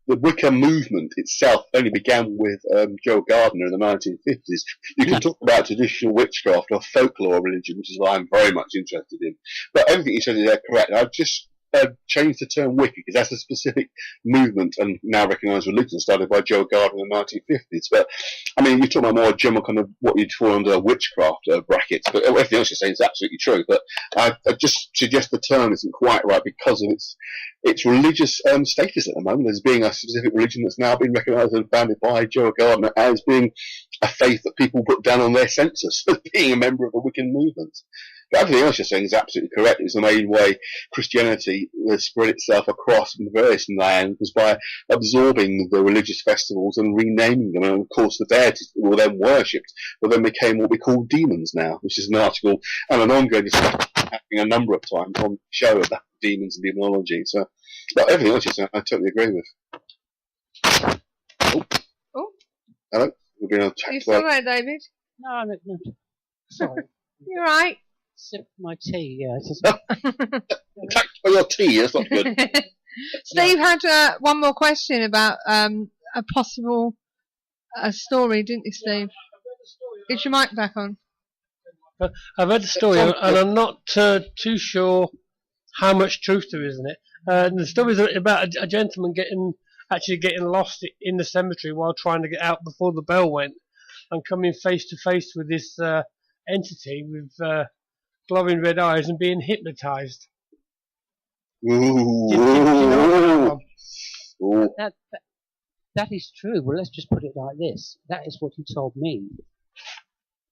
The Wicca movement itself only began with Joe Gardner in the 1950s. You can talk about traditional witchcraft or folklore religion, which is what I'm very much interested in. But everything you said is correct. I've just changed the term Wicca because that's a specific movement and now recognised religion started by Joe Gardner in the 1950s. But, I mean, you're talking about more general kind of what you'd fall under witchcraft brackets. But everything else you're saying is absolutely true. But I just suggest the term isn't quite right because of its religious status at the moment as being a specific religion that's now been recognised and founded by Joe Gardner as being a faith that people put down on their census as being a member of a Wiccan movement. But everything else you're saying is absolutely correct. It's the main way Christianity has spread itself across various lands was by absorbing the religious festivals and renaming them. And of course, the deities that were then worshipped, but then became what we call demons now, which is an article and an ongoing discussion happening a number of times on the show about demons and demonology. So, but everything else you're saying, I totally agree with. Oh. Hello? We've been attacked. You still there, David? No. Sorry. You're right. Sip my tea, yeah. Attacked by your tea, that's not good. Steve had one more question about a possible story, didn't you, Steve? Get your mic back on. I've read the story, and I'm not too sure how much truth there is in it. The story is about a gentleman getting lost in the cemetery while trying to get out before the bell went, and coming face to face with this entity with glowing red eyes and being hypnotised. That is true. Well, let's just put it like this. That is what he told me.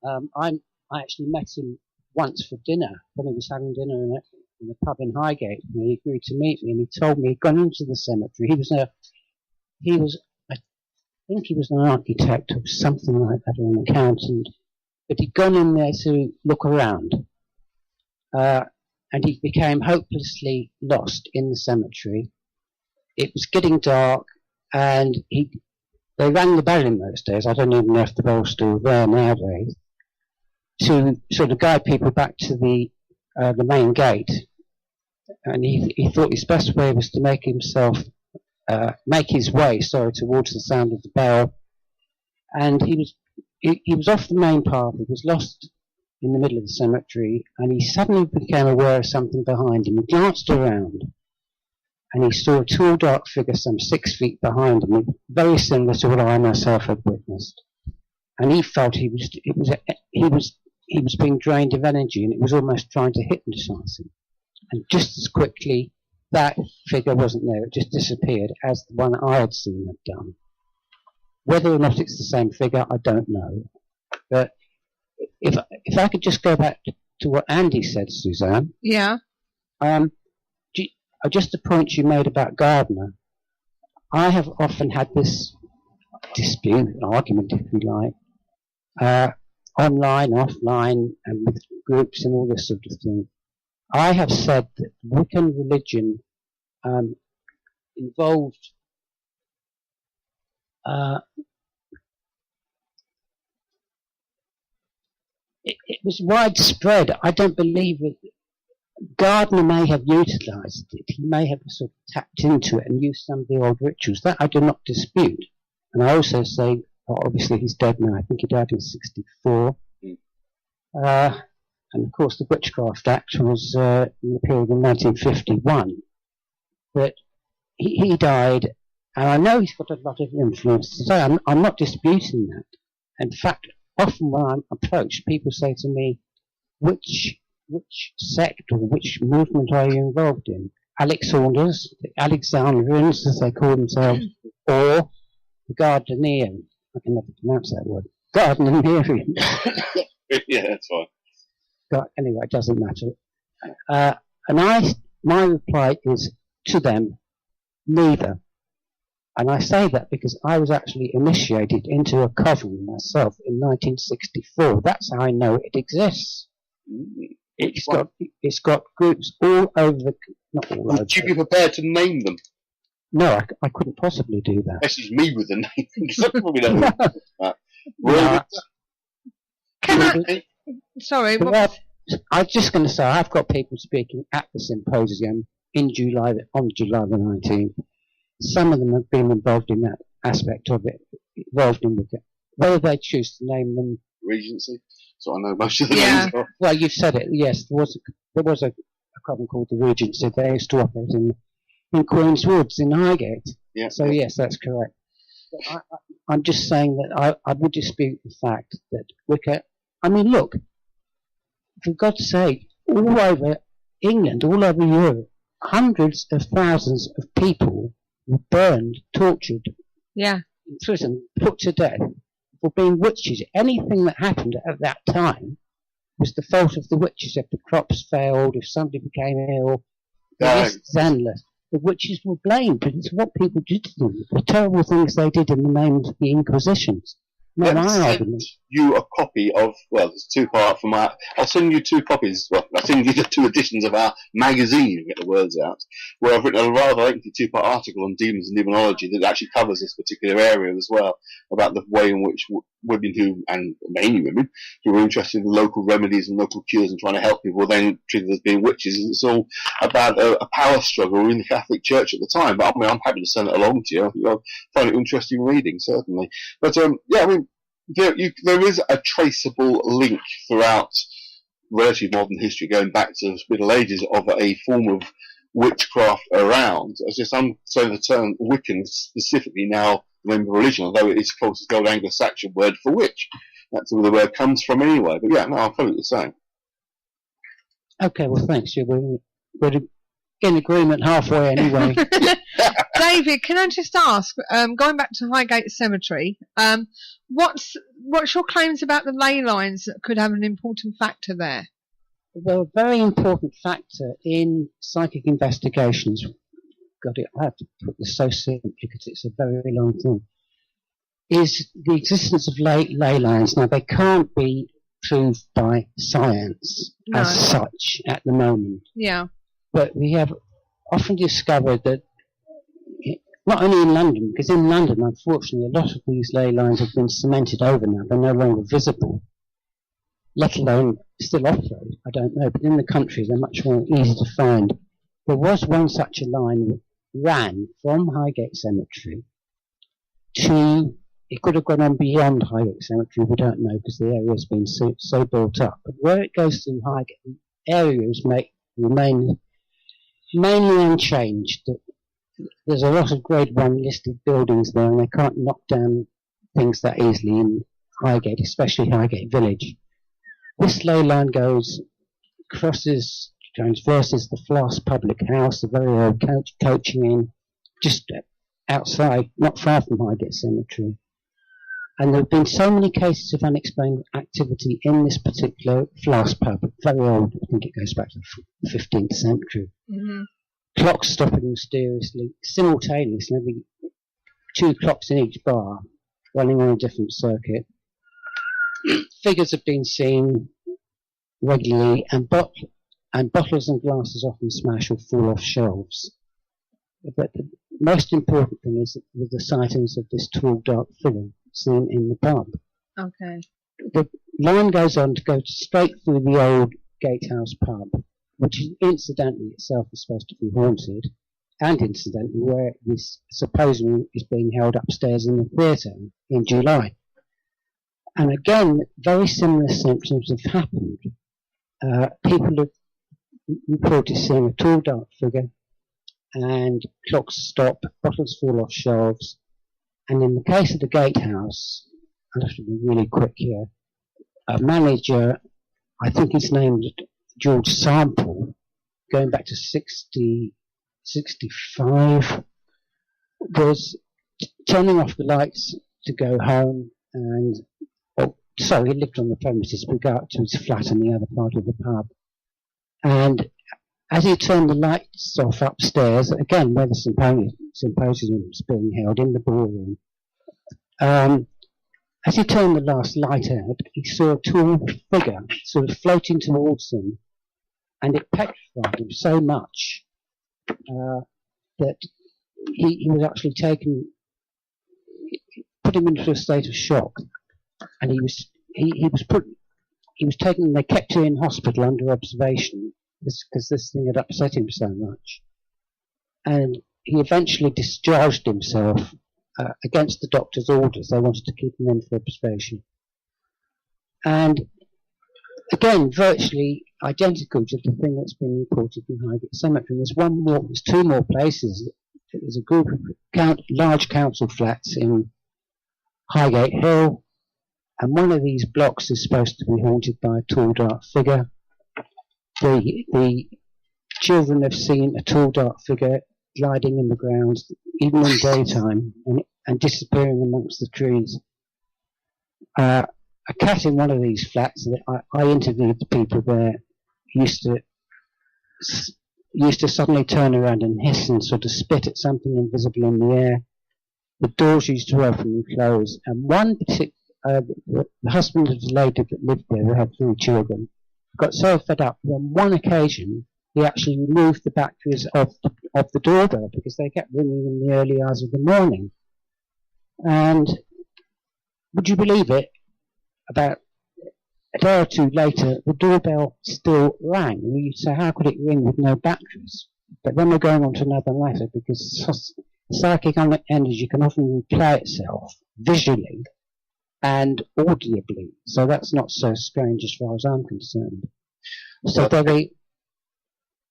I actually met him once for dinner when he was having dinner in a pub in Highgate, and he agreed to meet me. And he told me he'd gone into the cemetery. I think he was an architect or something like that, or an accountant. But he'd gone in there to look around, and he became hopelessly lost in the cemetery. It was getting dark, and they rang the bell in those days. I don't even know if the bell's still there nowadays, to sort of guide people back to the main gate. And he thought his best way was to make his way towards the sound of the bell. And he was off the main path. He was lost in the middle of the cemetery, and he suddenly became aware of something behind him. He glanced around, and he saw a tall, dark figure some 6 feet behind him, very similar to what I myself had witnessed. And he felt he was being drained of energy, and it was almost trying to hypnotise him. And just as quickly, that figure wasn't there. It just disappeared, as the one I had seen had done. Whether or not it's the same figure, I don't know. But if I could just go back to what Andy said, Suzanne. Yeah. Just the point you made about Gardner. I have often had this dispute, argument, if you like, online, offline, and with groups and all this sort of thing. I have said that Wiccan religion involved it was widespread. I don't believe it. Gardner may have utilised it. He may have sort of tapped into it and used some of the old rituals. That I do not dispute. And I also say, obviously he's dead now. I think he died in 1964. And of course the Witchcraft Act was in the period of 1951. But he died, and I know he's got a lot of influence today. I'm not disputing that. In fact, often when I'm approached, people say to me, which sect or which movement are you involved in? Alexanders, the Alexandrians, as they call themselves, or the Gardnerian. I can never pronounce that word. Gardnerian. Yeah, that's fine. Anyway, it doesn't matter. And my reply is to them, neither. And I say that because I was actually initiated into a coven myself in 1964. That's how I know it exists. It's got groups all over not all over. Would you be prepared to name them? No, I couldn't possibly do that. This is me with the name. Because I probably don't know that. Sorry. Well, I was just going to say, I've got people speaking at the symposium on July the 19th. Some of them have been involved in that aspect of it, involved in it. Whether they choose to name them Regency, so I know most of the names are. Well, you've said it. Yes, there was a coven called the Regency. They used to operate in Queen's Woods in Highgate. Yeah. So yes, that's correct. I'm just saying that I would dispute the fact that Wicca. I mean, look, for God's sake, all over England, all over Europe, hundreds of thousands of people were burned, tortured, in prison, put to death for being witches. Anything that happened at that time was the fault of the witches if the crops failed, if somebody became ill. The list is endless. The witches were blamed, but it's what people did to them. The terrible things they did in the name of the Inquisitions. Not my argument. You a copy of, well, there's 2 parts from our, I'll send you 2 copies, well, I'll send you the 2 editions of our magazine, get the words out, where I've written a rather lengthy 2-part article on demons and demonology that actually covers this particular area as well, about the way in which women who, and mainly women, who were interested in local remedies and local cures and trying to help people were then treated as being witches. It's all about a power struggle in the Catholic Church at the time, but I mean, I'm happy to send it along to you. I think you'll find it interesting reading, certainly. But, yeah, I mean, there is a traceable link throughout relatively modern history, going back to the Middle Ages, of a form of witchcraft around. As just I'm saying, the term Wiccan is specifically now the name of religion, although it is, of course, the old Anglo-Saxon word for witch. That's where the word comes from anyway. But yeah, no, I'll follow what you're saying. Okay, well, thanks. We're in agreement halfway anyway. David, can I just ask, going back to Highgate Cemetery, what's your claims about the ley lines that could have an important factor there? Well, a very important factor in psychic investigations, I have to put this so simply because it's a very long thing, is the existence of ley lines. Now, they can't be proved by science as such at the moment. Yeah. But we have often discovered that, not only in London, because in London, unfortunately, a lot of these ley lines have been cemented over now. They're no longer visible, let alone still off-road. I don't know. But in the country, they're much more easy to find. There was one such a line that ran from Highgate Cemetery to, it could have gone on beyond Highgate Cemetery, we don't know, because the area has been so built up. But where it goes through Highgate, the areas remain mainly unchanged. There's a lot of Grade 1 listed buildings there, and they can't knock down things that easily in Highgate, especially Highgate Village. This ley line transverses the Flask Public House, a very old coaching inn, just outside, not far from Highgate Cemetery. And there have been so many cases of unexplained activity in this particular Flask Pub, very old, I think it goes back to the 15th century. Mm-hmm. Clocks stopping mysteriously, simultaneously, 2 clocks in each bar, running on a different circuit. Figures have been seen regularly, and bottles and glasses often smash or fall off shelves. But the most important thing is with the sightings of this tall, dark figure seen in the pub. Okay. The line goes on to go straight through the old Gatehouse pub, which incidentally itself is supposed to be haunted, and incidentally where this supposedly is being held upstairs in the theatre in July. And again, very similar symptoms have happened. People have reported seeing a tall, dark figure, and clocks stop, bottles fall off shelves. And in the case of the Gatehouse, I'll have to be really quick here, a manager, I think his name was George Sample, going back to 65, was turning off the lights to go home, and he lived on the premises, but go up to his flat in the other part of the pub. And as he turned the lights off upstairs, again where the symposium was being held in the ballroom, as he turned the last light out, he saw a tall figure sort of floating towards him, and it petrified him so much that he was actually put him into a state of shock, and they kept him in hospital under observation because this thing had upset him so much, and he eventually discharged himself against the doctor's orders. They wanted to keep him in for observation, and again, virtually identical to the thing that's been reported in Highgate Cemetery. There's 2 more places. There's a group of large council flats in Highgate Hill, and one of these blocks is supposed to be haunted by a tall, dark figure. The children have seen a tall, dark figure gliding in the grounds, even in daytime, and disappearing amongst the trees. a cat in one of these flats that I interviewed the people there used to suddenly turn around and hiss and sort of spit at something invisible in the air. The doors used to open and close, and one particular, the husband of the lady that lived there, who had 3 children, got so fed up that on one occasion he actually removed the batteries of the doorbell because they kept ringing in the early hours of the morning. And would you believe it? About a day or 2 later, the doorbell still rang. You'd say, how could it ring with no batteries? But then we're going on to another matter, because psychic energy can often replay itself visually and audibly. So that's not so strange as far as I'm concerned. So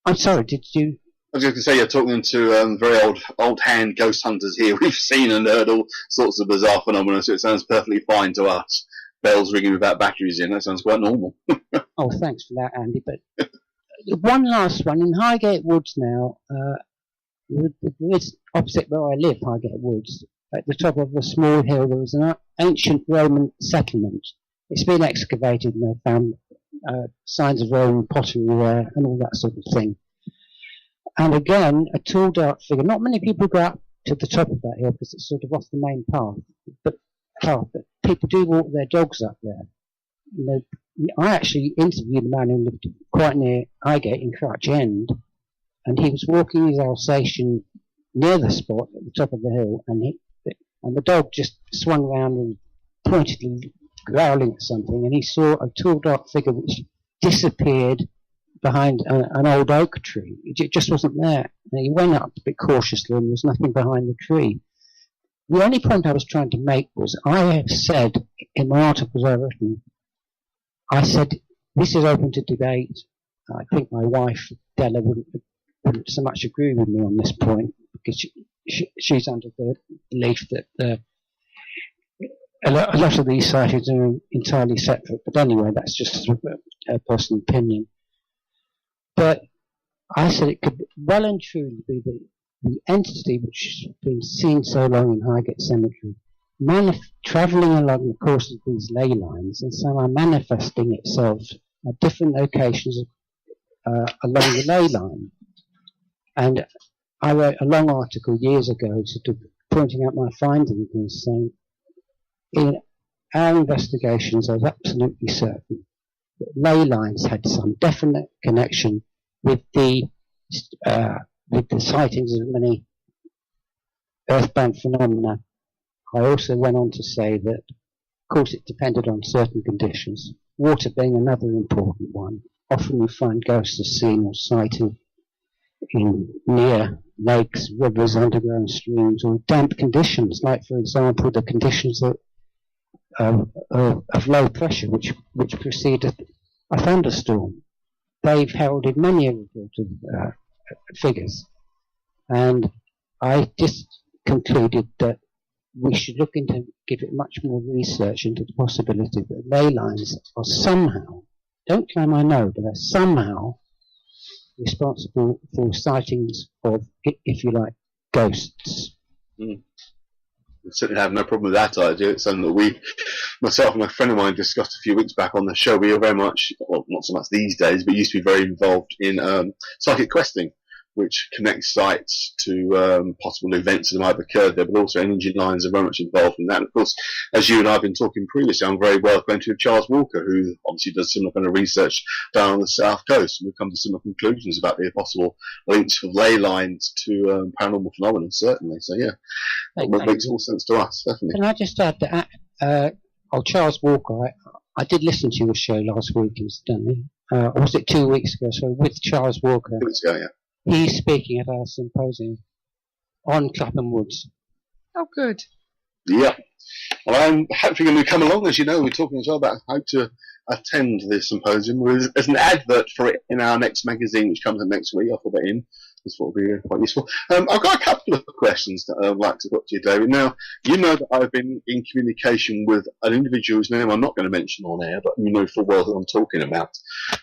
I'm sorry, did you... I was going to say, you're talking to very old hand ghost hunters here. We've seen and heard all sorts of bizarre phenomena, so it sounds perfectly fine to us. Bells ringing without batteries in, that sounds quite normal. Oh, thanks for that, Andy. But one last one. In Highgate Woods now, there is, opposite where I live, Highgate Woods, at the top of a small hill, there was an ancient Roman settlement. It's been excavated and they found signs of Roman pottery there and all that sort of thing. And again, a tall, dark figure. Not many people go up to the top of that hill because it's sort of off the main path. But people do walk their dogs up there. I actually interviewed a man who lived quite near Highgate in Crouch End, and he was walking his Alsatian near the spot at the top of the hill, and the dog just swung around and pointedly growling at something, and he saw a tall, dark figure which disappeared behind an old oak tree. It just wasn't there. And he went up a bit cautiously, and there was nothing behind the tree. The only point I was trying to make was, I have said in my articles I've written, I said this is open to debate. I think my wife Della wouldn't so much agree with me on this point, because she's under the belief that a lot of these sightings are entirely separate. But anyway, that's just a personal opinion. But I said it could well and truly be the entity which has been seen so long in Highgate Cemetery, travelling along the course of these ley lines and somehow manifesting itself at different locations along the ley line. And I wrote a long article years ago sort of pointing out my findings and saying, in our investigations, I was absolutely certain that ley lines had some definite connection with the sightings of many earthbound phenomena. I also went on to say that, of course, it depended on certain conditions, water being another important one. Often you find ghosts are seen or sighted in near lakes, rivers, underground streams, or damp conditions, like, for example, the conditions of low pressure which preceded a thunderstorm. They've heralded many of the figures, and I just concluded that we should look into, give it much more research into the possibility that ley lines are somehow, don't claim I know, but are somehow responsible for sightings of, if you like, ghosts. I certainly have no problem with that idea. It's something that myself and a friend of mine discussed a few weeks back on the show. We are very much, well, not so much these days, but used to be very involved in psychic questing, which connects sites to possible events that might have occurred there, but also energy lines are very much involved in that. And of course, as you and I have been talking previously, I'm very well acquainted with Charles Walker, who obviously does similar kind of research down on the south coast, and we've come to similar conclusions about the possible links of ley lines to paranormal phenomena, certainly. So yeah, that makes all sense to us, definitely. Can I just add that Charles Walker, I did listen to your show last week, incidentally, or was it 2 weeks ago, so with Charles Walker. 2 weeks ago, yeah. He's speaking at our symposium on Clapham Woods. Oh, good. Yeah. Well, I'm hopefully going to come along. As you know, we're talking as well about how to attend this symposium. There's an advert for it in our next magazine, which comes out next week. I'll put that in. This will be quite useful. I've got a couple of questions that I'd like to put to you, David. Now, you know that I've been in communication with an individual whose name I'm not going to mention on air, but you know full well who I'm talking about.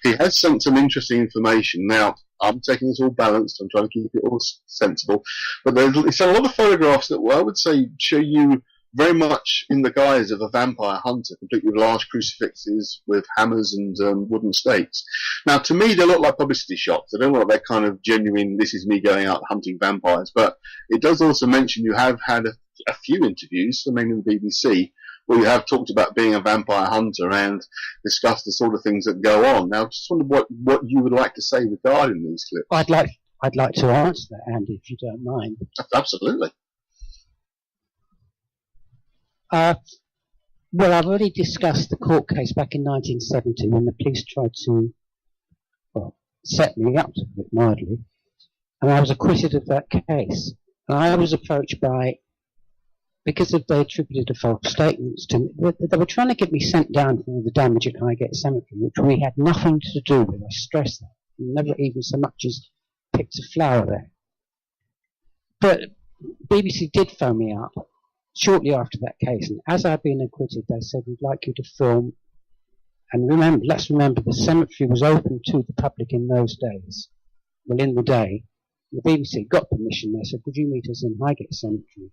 He has sent some interesting information. Now, I'm taking this all balanced. I'm trying to keep it all sensible. But it's a lot of photographs that, well, I would say, show you very much in the guise of a vampire hunter, complete with large crucifixes with hammers and wooden stakes. Now, to me, they look like publicity shots. They don't look like kind of genuine, this is me going out hunting vampires. But it does also mention you have had a few interviews, mainly in the BBC, where you have talked about being a vampire hunter and discussed the sort of things that go on. Now, I just wondered what you would like to say regarding these clips. I'd like to answer that, Andy, if you don't mind. Absolutely. Well, I've already discussed the court case back in 1970 when the police tried to, set me up, to put it mildly, and I was acquitted of that case. And I was approached because they attributed the false statements to me, they were trying to get me sent down for the damage at Highgate Cemetery, which we had nothing to do with. I stress that. We never even so much as picked a flower there. But BBC did phone me up shortly after that case, and as I'd been acquitted, they said, we'd like you to film. And let's remember, the cemetery was open to the public in those days. Well, in the day, the BBC got permission. They said, could you meet us in Highgate Cemetery?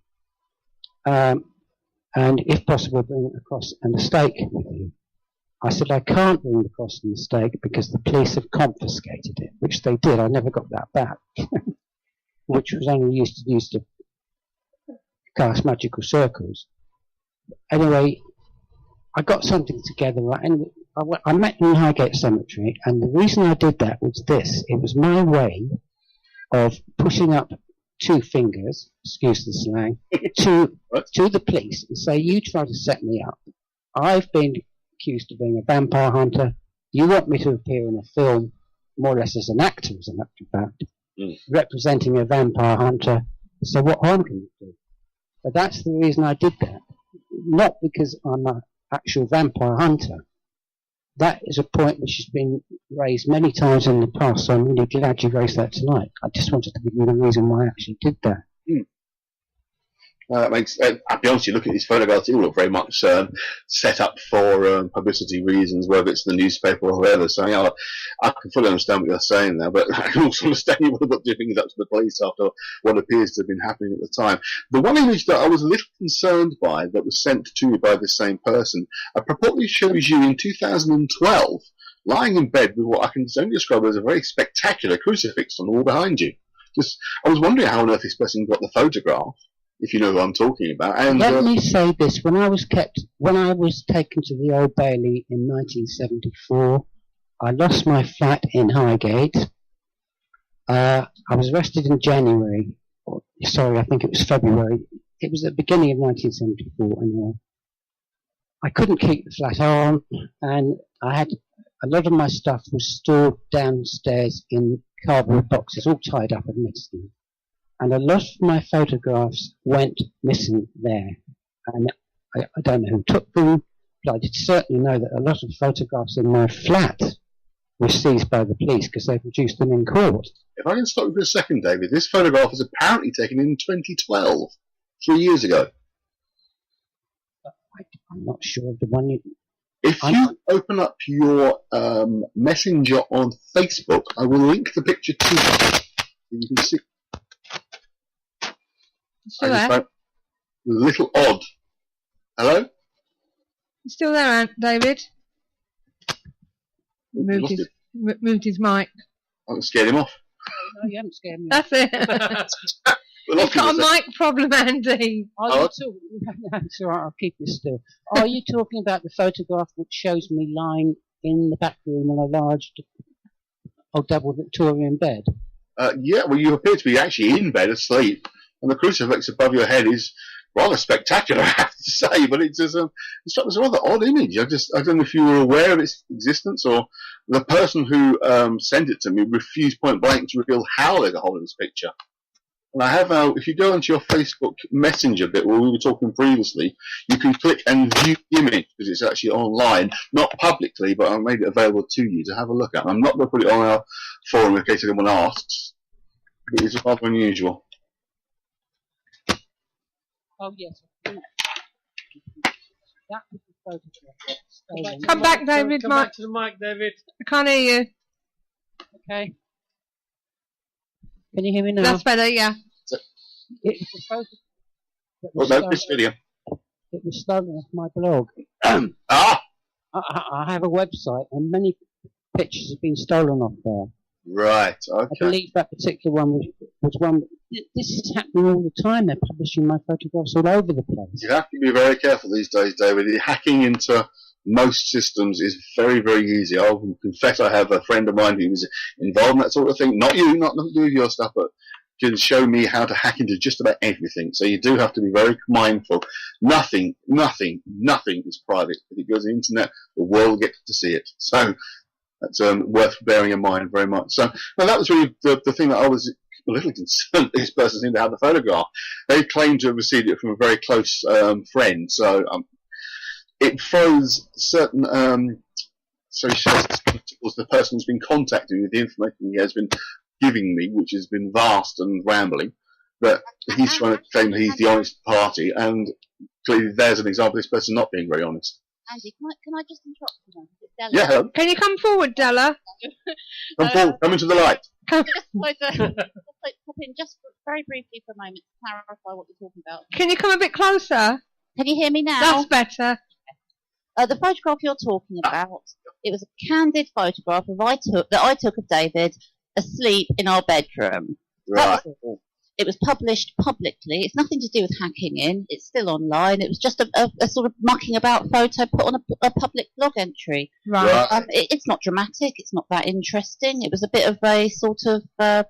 And if possible, bring a cross and a stake with you. I said, I can't bring the cross and the stake because the police have confiscated it, which they did. I never got that back, which was only used to cast magical circles. Anyway, I got something together, and I met in Highgate Cemetery, and the reason I did that was this. It was my way of pushing up two fingers, excuse the slang, to the police and say, you try to set me up. I've been accused of being a vampire hunter. You want me to appear in a film, more or less as an actor, as a matter of fact, representing a vampire hunter. So what harm can you do? But that's the reason I did that. Not because I'm an actual vampire hunter. That is a point which has been raised many times in the past, so I'm really glad you raised that tonight. I just wanted to give you the reason why I actually did that. I'll be honest, you look at these photographs, they all look very much set up for publicity reasons, whether it's the newspaper or whoever. So, I can fully understand what you're saying there, but I can also understand you would have put your fingers up to the police after what appears to have been happening at the time. The one image that I was a little concerned by that was sent to you by the same person purportedly shows you in 2012 lying in bed with what I can only describe as a very spectacular crucifix on the wall behind you. I was wondering how on earth this person got the photograph, if you know who I'm talking about. And let me say this: when I was taken to the Old Bailey in 1974, I lost my flat in Highgate. I was arrested in January. I think it was February. It was at the beginning of 1974. Anyway, I couldn't keep the flat on, and I had a lot of my stuff was stored downstairs in cardboard boxes, all tied up, admittedly. And a lot of my photographs went missing there. And I don't know who took them, but I did certainly know that a lot of photographs in my flat were seized by the police because they produced them in court. If I can stop you for a second, David, this photograph was apparently taken in 2012, 3 years ago. I'm not sure of the one you... If you open up your messenger on Facebook, I will link the picture to you. You can see. Still there? Little odd. Hello? You still there, David? Moved his mic. I scared him off. No, you haven't scared me. That's it. You've got a mic problem, Andy. That's all right, I'll keep this still. Are you talking about the photograph which shows me lying in the back room on a large double Victorian bed? Yeah, well, you appear to be actually in bed asleep, and the crucifix above your head is rather spectacular, I have to say, but it's a rather odd image. I don't know if you were aware of its existence, or the person who sent it to me refused point blank to reveal how they got hold of this picture. And I have, if you go onto your Facebook Messenger bit where we were talking previously, you can click and view the image because it's actually online, not publicly, but I made it available to you to have a look at. I'm not going to put it on our forum in case anyone asks, but it's rather unusual. Oh, yes. That was the photograph. Come back, David. Come back to the mic, David. I can't hear you. Okay. Can you hear me now? That's better, yeah. It was a photograph. Well, no, this video. It was stolen off my blog. Ah, I have a website, and many pictures have been stolen off there. right. I Okay. believe that particular one was one. This is happening all the time. They're publishing my photographs all over the place. You have to be very careful these days, David. Hacking into most systems is very, very easy. I'll confess I have a friend of mine who's involved in that sort of thing. Not you, not nothing to do with your stuff, but can show me how to hack into just about everything. So you do have to be very mindful. Nothing is private. If it goes on the internet, the world gets to see it. So that's worth bearing in mind very much. So well, that was really the thing that I was a little concerned this person seemed to have the photograph. They claimed to have received it from a very close friend. So it throws certain towards the person who's been contacting me with the information he has been giving me, which has been vast and rambling, that he's trying to claim he's the honest party, and clearly there's an example of this person not being very honest. Andy, can I just interrupt you? It's Della. Yeah, hello. Can you come forward, Della? Come forward, come into the light. Just like to pop in just very briefly for a moment to clarify what you're talking about. Can you come a bit closer? Can you hear me now? That's better. The photograph you're talking about, it was a candid photograph that I took of David asleep in our bedroom. Right. That was all. It was published publicly. It's nothing to do with hacking in. It's still online. It was just a sort of mucking about photo put on a public blog entry. Right. It's not dramatic. It's not that interesting. It was a bit of a sort of, I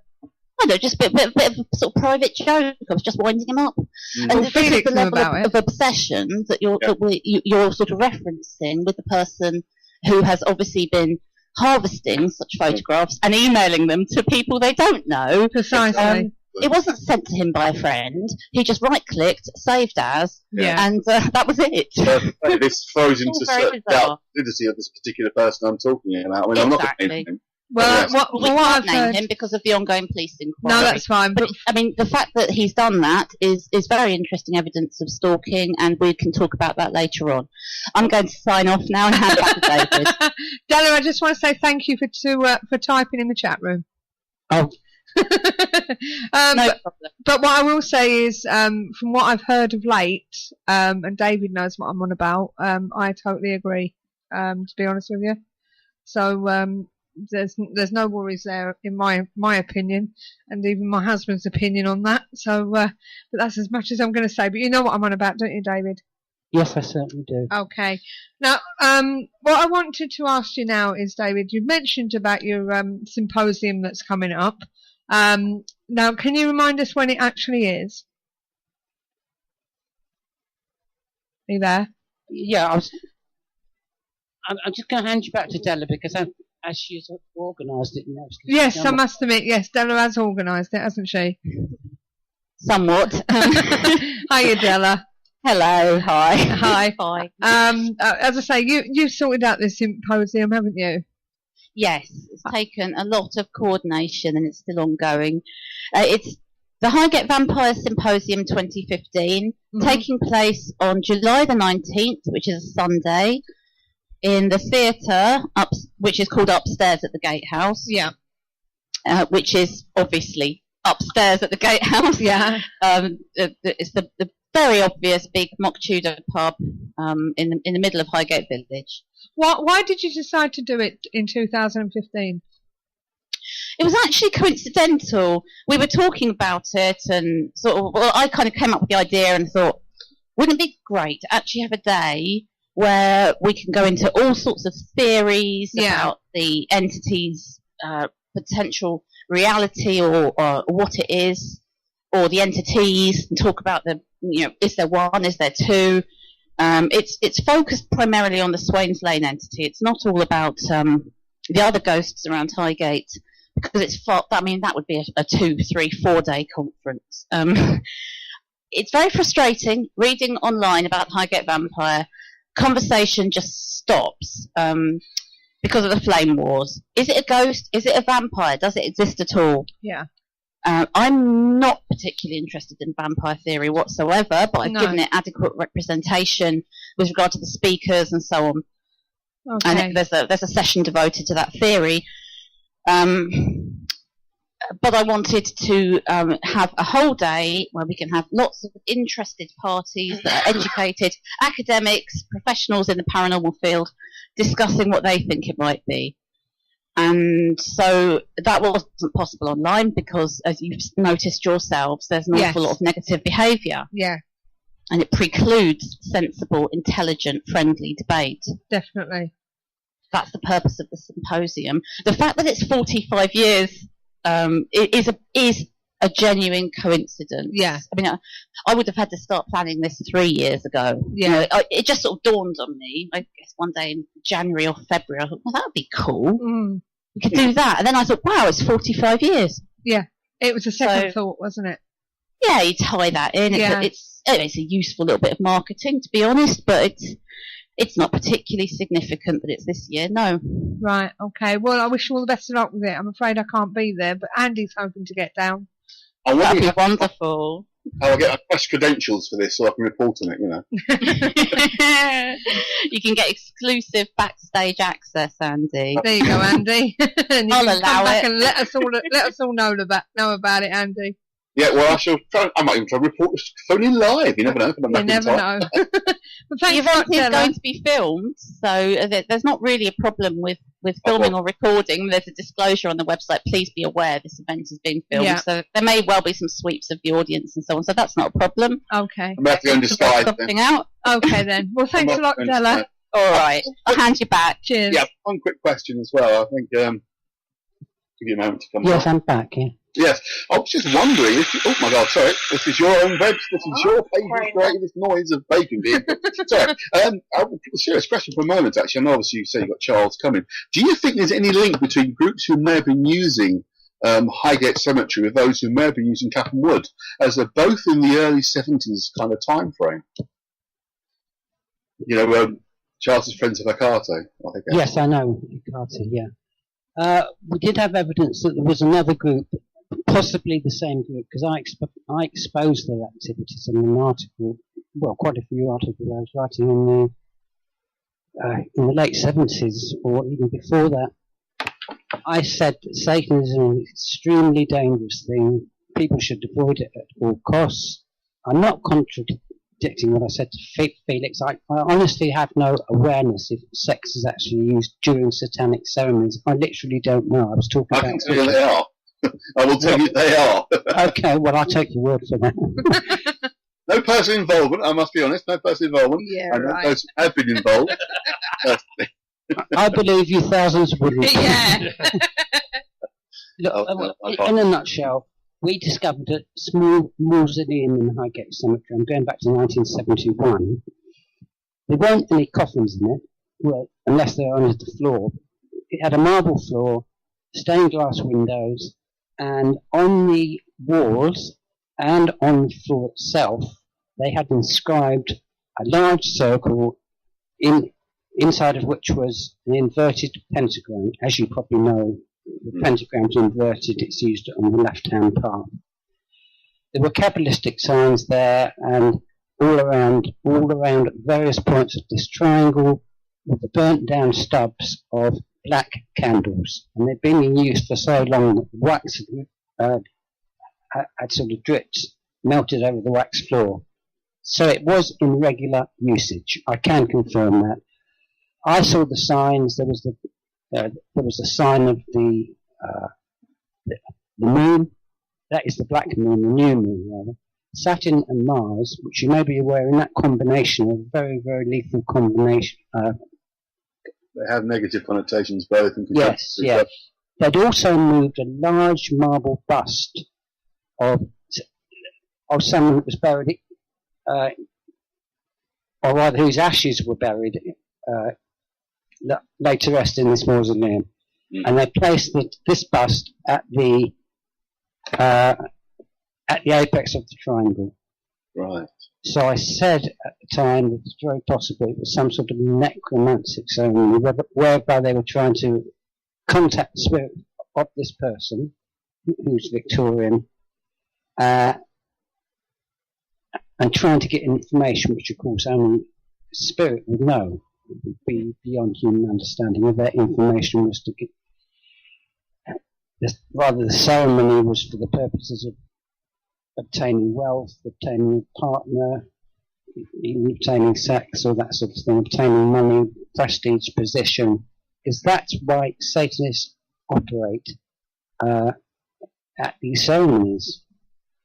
don't know, just a bit of a sort of private joke. I was just winding him up. And Well, this is Felix the knew level about of obsession that you're sort of referencing with the person who has obviously been harvesting such photographs and emailing them to people they don't know. Precisely. It wasn't sent to him by a friend. He just right-clicked, saved as, and that was it. This throws into very the validity of this particular person I'm talking about. I mean, I'm not going to name him. Well, we can't name him because of the ongoing police inquiry. No, that's fine. But I mean, the fact that he's done that is very interesting evidence of stalking, and we can talk about that later on. I'm going to sign off now and hand back to David. Della, I just want to say thank you for typing in the chat room. Oh. No problem. But what I will say is, from what I've heard of late, and David knows what I'm on about, I totally agree, to be honest with you. So there's no worries there in my opinion, and even my husband's opinion on that. So, but that's as much as I'm going to say. But you know what I'm on about, don't you, David? Yes, I certainly do. Okay. Now, what I wanted to ask you now is, David, you mentioned about your symposium that's coming up. Now, can you remind us when it actually is? Are you there? Yeah, I'm just going to hand you back to Della because as she's organised it. Yes, I must admit, yes, Della has organised it, hasn't she? Somewhat. Hiya, Della. Hello, hi. Hi. Hi. As I say, you've sorted out this symposium, haven't you? Yes, it's taken a lot of coordination and it's still ongoing. It's the Highgate Vampire Symposium 2015, taking place on July the 19th, which is a Sunday, in the theatre, which is called Upstairs at the Gatehouse. Yeah. Which is obviously upstairs at the Gatehouse. Yeah. It's the very obvious big mock Tudor pub in the middle of Highgate Village. Why did you decide to do it in 2015? It was actually coincidental. We were talking about it and I kind of came up with the idea and thought, wouldn't it be great to actually have a day where we can go into all sorts of theories about the entity's potential reality or what it is, or the entities, and talk about is there one, is there two? It's focused primarily on the Swains Lane entity. It's not all about the other ghosts around Highgate, because it's far. I mean, that would be a 2, 3, 4 day conference. It's very frustrating reading online about Highgate Vampire. Conversation just stops because of the flame wars. Is it a ghost? Is it a vampire? Does it exist at all? Yeah. I'm not particularly interested in vampire theory whatsoever, but I've given it adequate representation with regard to the speakers and so on. Okay. And there's a session devoted to that theory. but I wanted to have a whole day where we can have lots of interested parties that are educated, academics, professionals in the paranormal field, discussing what they think it might be. And so that wasn't possible online because, as you've noticed yourselves, there's an awful lot of negative behaviour. Yeah. And it precludes sensible, intelligent, friendly debate. Definitely. That's the purpose of the symposium. The fact that it's 45 years is a genuine coincidence. Yeah. I mean, I would have had to start planning this 3 years ago. Yeah. You know, it just sort of dawned on me, I guess one day in January or February, I thought, well, that would be cool. Mm. We could do that. And then I thought, wow, it's 45 years. Yeah. It was a second thought, wasn't it? Yeah, you tie that in. Yeah. It's a useful little bit of marketing, to be honest, but it's not particularly significant that it's this year, no. Right, okay. Well, I wish you all the best of luck with it. I'm afraid I can't be there, but Andy's hoping to get down. That'd be wonderful. I'll get fresh credentials for this so I can report on it, you know. You can get exclusive backstage access, Andy. There you go, Andy. And you I'll can allow come back it. and let us all know about it, Andy. Yeah, well, I might even try to report this phone in live. You never know. You never know. But The thanks, event is Stella. going to be filmed, so there's not really a problem with filming or recording. There's a disclosure on the website. Please be aware this event is being filmed. Yeah. So there may well be some sweeps of the audience and so on. So that's not a problem. Okay. I'm going to have to go in disguise Something then. out. Okay then. Well, thanks a lot, Stella. All right. I'll hand you back. Cheers. Yeah, one quick question as well. I think, give you a moment to come Yes, back. I'm back, yeah. Yes, I was just wondering if oh my God, sorry, this is your own web, this is your page that's creating this noise of bacon being sorry. I will serious question for a moment actually, and obviously you say you've got Charles coming. Do you think there's any link between groups who may have been using Highgate Cemetery with those who may have been using Clapham Wood, as they're both in the early 70s kind of time frame? You know, Charles's friends of Akate, I think. Yes, I know, Carter, yeah. We did have evidence that there was another group, possibly the same group, because I exposed their activities in an article, well, quite a few articles I was writing in the late 70s, or even before that. I said that Satan is an extremely dangerous thing. People should avoid it at all costs. I'm not contradicting what I said to Felix. I honestly have no awareness if sex is actually used during satanic ceremonies. I literally don't know. I was talking about... I can tell you they are. I will tell you they are. Okay, well, I'll take your word for that. No personal involvement, I must be honest. No personal involvement. Yeah, I know right. those who have been involved. I believe you thousands wouldn't. Yeah. Look, in a nutshell, we discovered a small mausoleum in Highgate Cemetery. I'm going back to 1971. There weren't any coffins in it, well, unless they were under the floor. It had a marble floor, stained glass windows, and on the walls and on the floor itself, they had inscribed a large circle inside of which was an inverted pentagram. As you probably know, the pentagram's inverted, it's used on the left-hand part. There were Kabbalistic signs there, and all around at various points of this triangle were the burnt down stubs of black candles, and they'd been in use for so long that the wax had sort of dripped, melted over the wax floor. So it was in regular usage. I can confirm that. I saw the signs. There was the sign of the moon. That is the black moon, the new moon rather. Saturn and Mars, which you may be aware, in that combination, a very, very lethal combination. They have negative connotations both. And Yes, yeah. They'd also moved a large marble bust of someone that was buried, or rather whose ashes were buried, laid to rest in this mausoleum. And they placed this bust at the apex of the triangle. Right. So I said at the time that it's very possible it was some sort of necromantic ceremony whereby they were trying to contact the spirit of this person, who's Victorian, and trying to get information which of course only spirit would know. It would be beyond human understanding if that information was to get. the ceremony was for the purposes of obtaining wealth, obtaining a partner, even obtaining sex, or that sort of thing, obtaining money, prestige, position, because that's why Satanists operate at these ceremonies.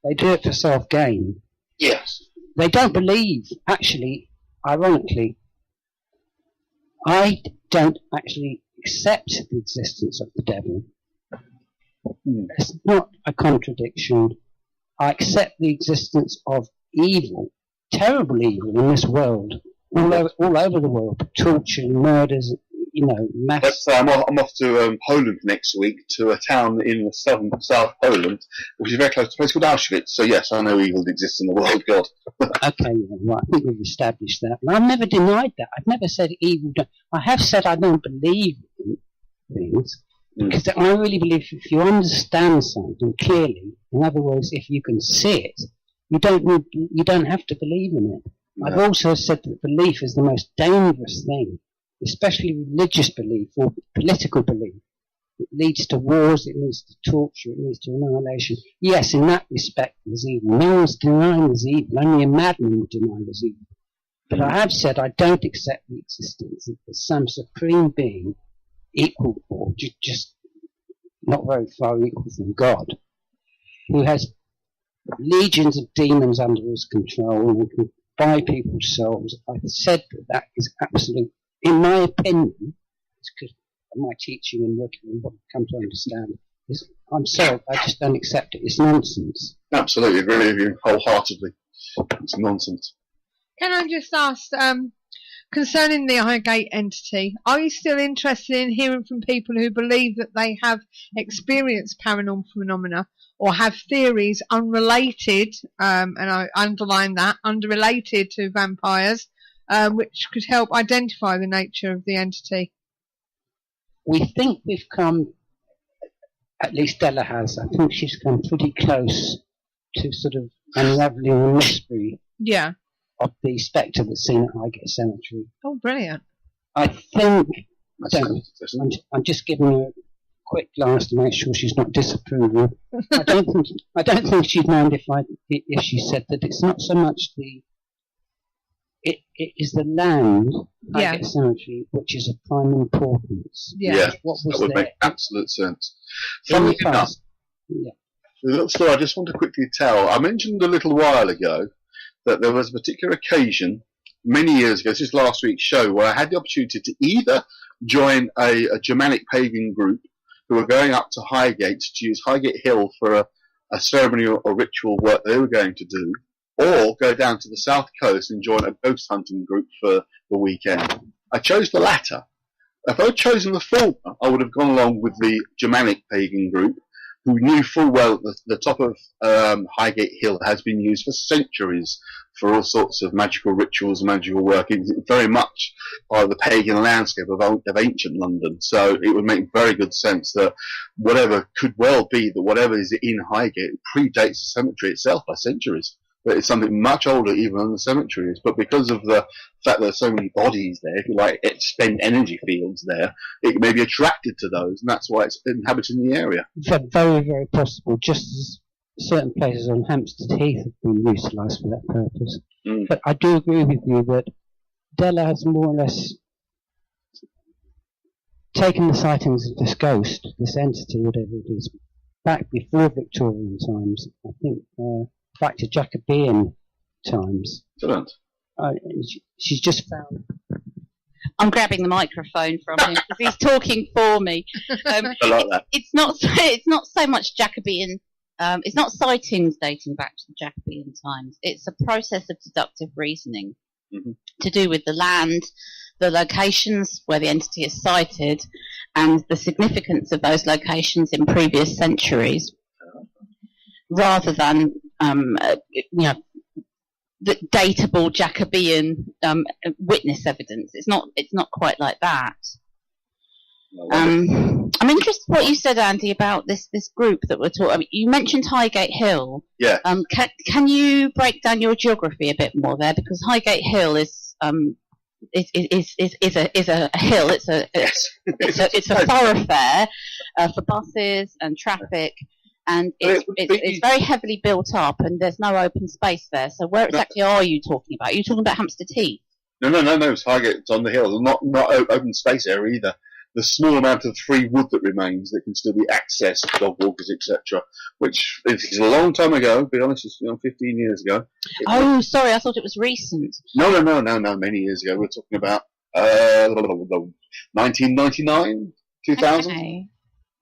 They do it for self-gain. Yes. They don't believe, actually, ironically, I don't actually accept the existence of the devil. It's not a contradiction. I accept the existence of evil, terrible evil in this world, all over the world, torture, murders, mass. I'm off to Poland next week, to a town in the south Poland, which is very close to a place called Auschwitz. So yes, I know evil exists in the world, God. Okay, right. I think we've established that. And I've never denied that. I've never said evil. I have said I don't believe in things, because I really believe if you understand something clearly, in other words, if you can see it, you don't have to believe in it. No. I've also said that belief is the most dangerous thing, especially religious belief or political belief. It leads to wars, it leads to torture, it leads to annihilation. Yes, in that respect there's evil. No one's denying there's evil. Only a madman would deny there's evil. But I have said I don't accept the existence of some supreme being equal, or just not very far equal from God, who has legions of demons under his control and can buy people's souls. I've said that is absolute, in my opinion, it's because of my teaching and working and what I've come to understand, I'm sorry, I just don't accept it. It's nonsense. Absolutely, agree with you wholeheartedly. It's nonsense. Can I just ask, concerning the Highgate entity, are you still interested in hearing from people who believe that they have experienced paranormal phenomena or have theories unrelated, and I underline that, unrelated to vampires, which could help identify the nature of the entity? We think we've come, at least Della has, I think she's come pretty close to sort of unravelling the mystery of the spectre that's seen at Highgate Cemetery. Oh, brilliant. I think, I'm just giving her a quick glance to make sure she's not disapproving. I don't think she'd mind if she said that it's not so much it is the land, Highgate Cemetery, which is of prime importance. Yeah, that would make absolute sense. Funnily enough, the little story I just want to quickly tell, I mentioned a little while ago that there was a particular occasion many years ago, this is last week's show, where I had the opportunity to either join a Germanic pagan group who were going up to Highgate to use Highgate Hill for a ceremony or ritual work they were going to do, or go down to the south coast and join a ghost hunting group for the weekend. I chose the latter. If I'd chosen the former, I would have gone along with the Germanic pagan group, who knew full well that the top of Highgate Hill has been used for centuries for all sorts of magical rituals and magical work. It's very much part of the pagan landscape of ancient London. So it would make very good sense that whatever could well be that whatever is in Highgate predates the cemetery itself by centuries. But it's something much older even than the cemetery is. But because of the fact that there's so many bodies there, if you like, spend energy fields there, it may be attracted to those, and that's why it's inhabiting the area. Very, very possible, just as certain places on Hampstead Heath have been utilised for that purpose. But I do agree with you that Della has more or less taken the sightings of this ghost, this entity, whatever it is, back before Victorian times. I think back to Jacobean times. Excellent. She's just found. I'm grabbing the microphone from him because he's talking for me. I like that. It's not so much Jacobean. It's not sightings dating back to the Jacobean times. It's a process of deductive reasoning to do with the land, the locations where the entity is sighted, and the significance of those locations in previous centuries, rather than the dateable Jacobean witness evidence. It's not quite like that. I'm interested in what you said, Andy, about this group that we're talking. I mean, you mentioned Highgate Hill. Yeah. Can you break down your geography a bit more there? Because Highgate Hill is a hill. It's a thoroughfare, for buses and traffic. And it's very heavily built up, and there's no open space there. So where exactly are you talking about? Are you talking about Hampstead Heath? No. It's Highgate. It's on the hill. Not open space area either. The small amount of free wood that remains that can still be accessed, dog walkers, etc. Which is a long time ago. To be honest, it's 15 years ago. Sorry, I thought it was recent. No. Many years ago. We're talking about 1999, 2000. Okay.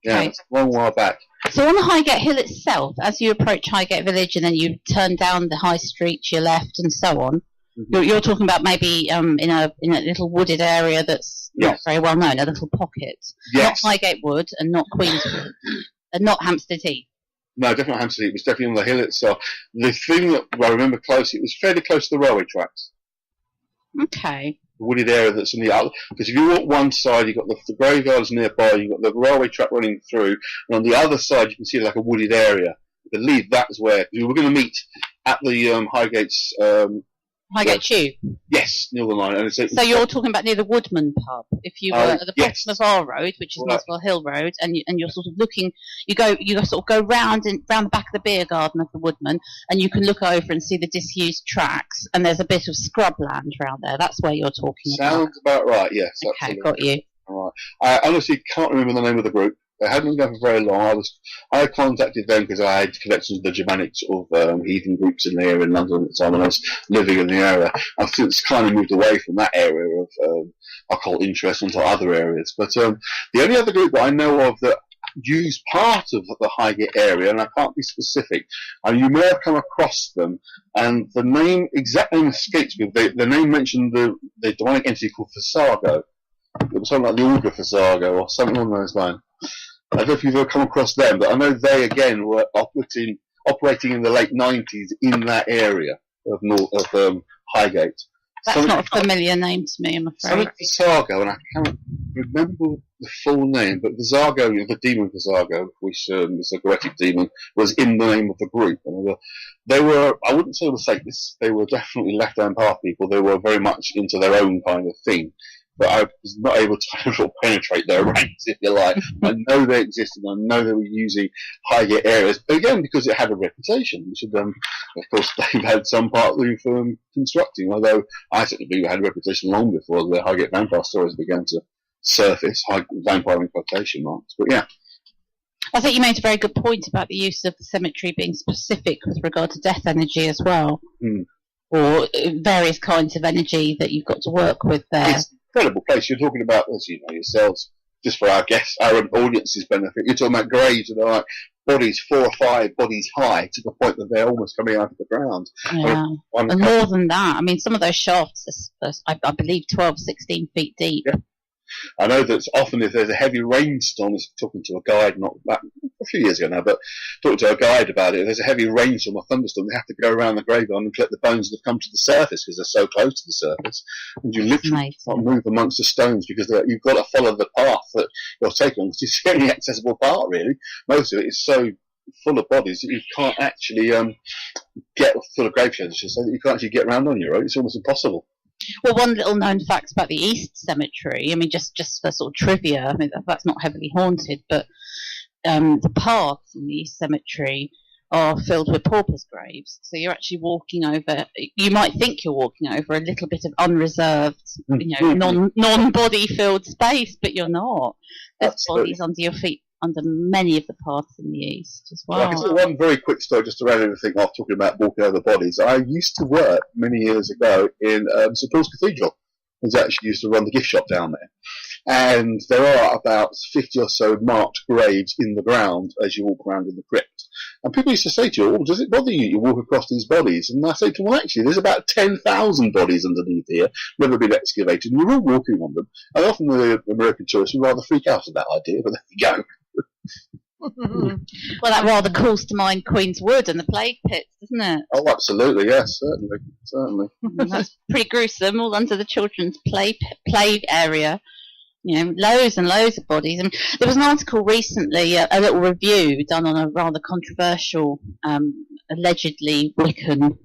Yeah, it's a long while back. So on the Highgate Hill itself, as you approach Highgate Village and then you turn down the high street to your left and so on, you're talking about maybe in a little wooded area that's not very well known, a little pocket. Yes. Not Highgate Wood and not Queenswood and not Hampstead Heath. No, definitely not Hampstead Heath. It was definitely on the hill itself. The thing that I remember closely, it was fairly close to the railway tracks. Okay. The wooded area that's in the other, because if you walk one side, you've got the graveyards nearby, you've got the railway track running through, and on the other side you can see like a wooded area. I believe that's where we were going to meet at the Highgate's Highgate Tube. Yes, near the line. And so you're talking about near the Woodman pub. If you were at the bottom of our road, which is Muswell Hill Road, and you're sort of looking, you sort of go round the back of the beer garden of the Woodman, and you can look over and see the disused tracks, and there's a bit of scrubland around there. That's where you're talking about. Sounds about right. Yes. Okay, absolutely. Got you. All right. I honestly can't remember the name of the group. They hadn't been going for very long. I contacted them because I had connections with the Germanic sort of heathen groups in there in London at the time when I was living in the area. I've since kind of moved away from that area of occult interest into other areas. But the only other group that I know of that use part of the Highgate area, and I can't be specific, and you may have come across them, and the exact name escapes me. The name mentioned the demonic entity called Fasago. It was something like the Order Fasago or something along those lines. I don't know if you've ever come across them, but I know they again were operating in the late 90s in that area of Highgate. That's not a familiar name to me, I'm afraid. Something Fasago, and I can't remember the full name, but Fasago, the demon Fasago, which is a Goretic demon, was in the name of the group. And they were, I wouldn't say they were Satanists, they were definitely left-hand path people. They were very much into their own kind of thing. But I was not able to penetrate their ranks, if you like. I know they existed. I know they were using Highgate areas, but again, because it had a reputation. Which, of course, they've had some part of constructing, although I certainly believe it had a reputation long before the Highgate vampire stories began to surface, vampire in quotation marks. But yeah. I think you made a very good point about the use of the cemetery being specific with regard to death energy as well. Or various kinds of energy that you've got to work with there. It's incredible place. You're talking about, as you know yourselves, just for our guests, our audience's benefit. You're talking about graves that are like bodies 4 or 5 bodies high to the point that they're almost coming out of the ground. Yeah, and more than that. I mean, some of those shafts are, I believe, 12, 16 feet deep. Yeah. I know that often if there's a heavy rainstorm, I was talking to a guide not a few years ago now, but talking to a guide about it, if there's a heavy rainstorm or thunderstorm, they have to go around the graveyard and collect the bones that have come to the surface because they're so close to the surface. And you literally can't move amongst the stones because you've got to follow the path that you're taking on. It's the only accessible part, really. Most of it is so full of bodies that you can't actually get full of grave shelters, so that you can't actually get around on your own. It's almost impossible. Well, one little known fact about the East Cemetery, I mean, just for sort of trivia, I mean, that's not heavily haunted, but the paths in the East Cemetery are filled with paupers' graves. So you're actually walking over, you might think you're walking over a little bit of unreserved, non-body filled space, but you're not. There's bodies under your feet, under many of the paths in the East as well. I can tell one very quick story just to round everything off, talking about walking over bodies. I used to work many years ago in St Paul's Cathedral. I was actually used to run the gift shop down there. And there are about 50 or so marked graves in the ground as you walk around in the crypt. And people used to say to you, oh, does it bother you walk across these bodies? And I say to them, well, actually, there's about 10,000 bodies underneath here, never been excavated, and you're all walking on them. And often the American tourists would rather freak out at that idea, but there you go. Well, that rather calls to mind Queen's Wood and the plague pits, doesn't it? Oh, absolutely, yes, certainly. That's pretty gruesome, all under the children's play area. You know, loads and loads of bodies. And there was an article recently, a little review done on a rather controversial, allegedly Wiccan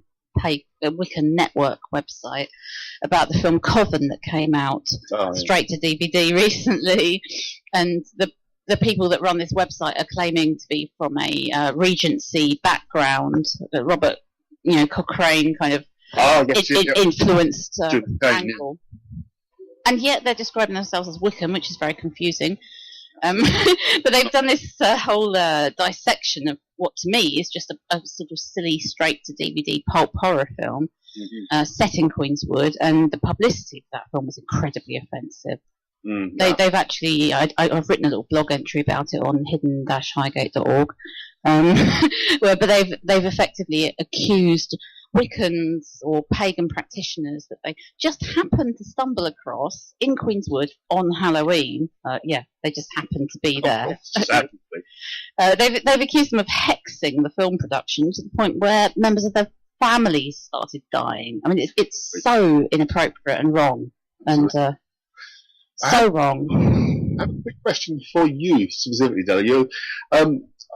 network website about the film Coven that came out straight to DVD recently, and the the people that run this website are claiming to be from a Regency background, Robert, Cochrane kind of influenced angle. And yet they're describing themselves as Wickham, which is very confusing. But they've done this whole dissection of what to me is just a sort of silly straight-to-DVD pulp horror film set in Queenswood, and the publicity of that film was incredibly offensive. They've actually, I've written a little blog entry about it on hidden-highgate.org, but they've effectively accused Wiccans or pagan practitioners that they just happened to stumble across in Queenswood on Halloween. They just happened to be there. They've accused them of hexing the film production to the point where members of their families started dying. I mean, it's so inappropriate and wrong, and so wrong. I have a quick question for you specifically, Della.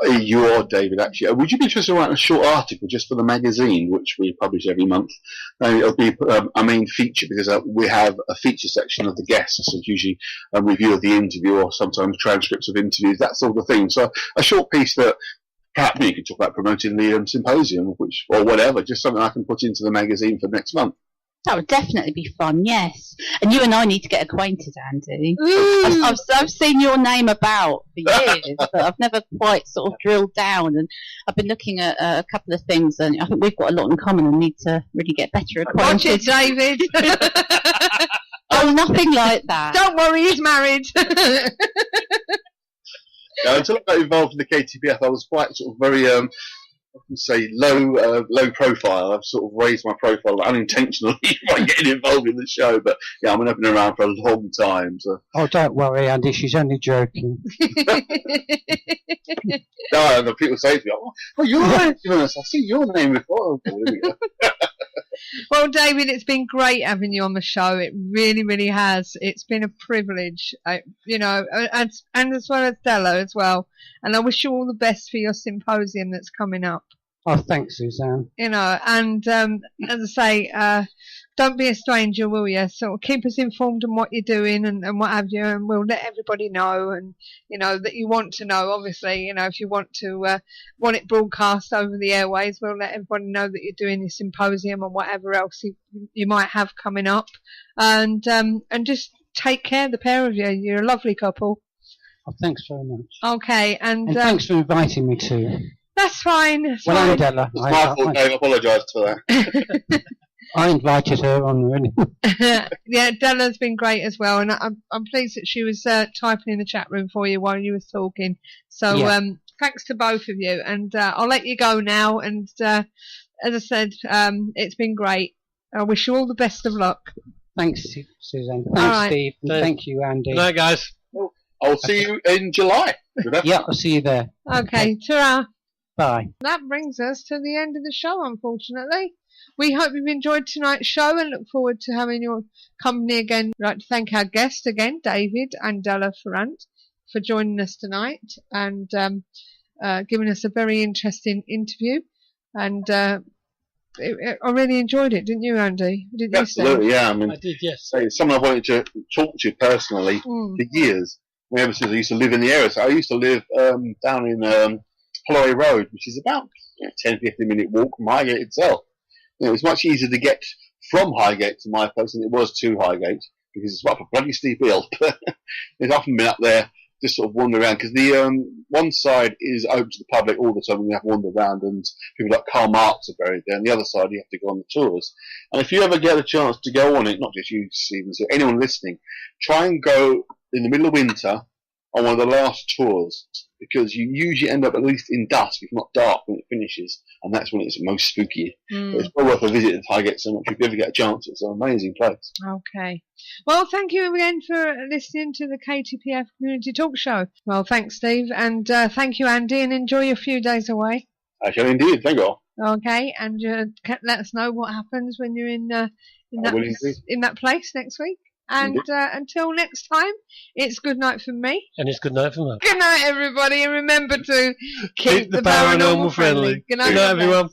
You or David, actually. Would you be interested in writing a short article just for the magazine, which we publish every month? It'll be a main feature because we have a feature section of the guests, and usually a review of the interview or sometimes transcripts of interviews, that sort of thing. So a short piece that perhaps you could talk about promoting the symposium, or whatever, just something I can put into the magazine for next month. That would definitely be fun, yes. And you and I need to get acquainted, Andy. I've seen your name about for years, but I've never quite sort of drilled down. And I've been looking at a couple of things, and I think we've got a lot in common and need to really get better acquainted. Watch it, David. Oh, nothing like that. Don't worry, he's married. Until I got involved in the KTPF, I was quite sort of very... I can say low profile. I've sort of raised my profile unintentionally by getting involved in the show, but yeah, I've been around for a long time. So. Oh, don't worry, Andy, she's only joking. No, the people say to me, "Oh, you're right. I've seen your name before." Well, David, it's been great having you on the show. It really, really has. It's been a privilege, and as well as Della as well. And I wish you all the best for your symposium that's coming up. Oh, thanks, Suzanne. And as I say, don't be a stranger, will you? So keep us informed on what you're doing and what have you, and we'll let everybody know. And that you want to know. Obviously, if you want it broadcast over the airways, we'll let everybody know that you're doing this symposium and whatever else you might have coming up. And just take care, the pair of you. You're a lovely couple. Oh, thanks very much. Okay, and thanks for inviting me too. That's fine. Well, Della, I apologise for that. I invited her on, really. Yeah, Della's been great as well, and I'm pleased that she was typing in the chat room for you while you were talking. So thanks to both of you, and I'll let you go now. And as I said, it's been great. I wish you all the best of luck. Thanks, Suzanne. Thanks, Steve. And thank you, Andy. Good night, guys. I'll see you in July. Yeah, I'll see you there. Okay, ta-ra. Bye. That brings us to the end of the show, unfortunately. We hope you've enjoyed tonight's show and look forward to having your company again. I'd like to thank our guests again, David and Della Farrant, for joining us tonight and giving us a very interesting interview. And I really enjoyed it, didn't you, Andy? Didn't Absolutely, you, yeah. I mean, I did, yes. It's someone I wanted to talk to personally for years. Ever since I used to live in the area. So I used to live down in Holloway Road, which is about 10-15 minute walk from Highgate itself. It was much easier to get from Highgate to my place than it was to Highgate because it's up a bloody steep hill. It's often been up there just sort of wander around because the one side is open to the public all the time and you have to wander around, and people like Karl Marx are buried there, and the other side you have to go on the tours. And if you ever get a chance to go on it, not just you, Stephen, so anyone listening, try and go in the middle of winter on one of the last tours, because you usually end up at least in dusk, if not dark, when it finishes, and that's when it's most spooky. But it's well worth a visit at Highgate so much if you ever get a chance. It's an amazing place. Okay. Well, thank you again for listening to the KTPF Community Talk Show. Well, thanks, Steve, and thank you, Andy, and enjoy your few days away. I shall indeed. Thank you all. Okay, and let us know what happens when you're in that place next week. And until next time, it's good night from me. And it's good night from us. Good night, everybody. And remember to keep the paranormal friendly. Good night, everyone.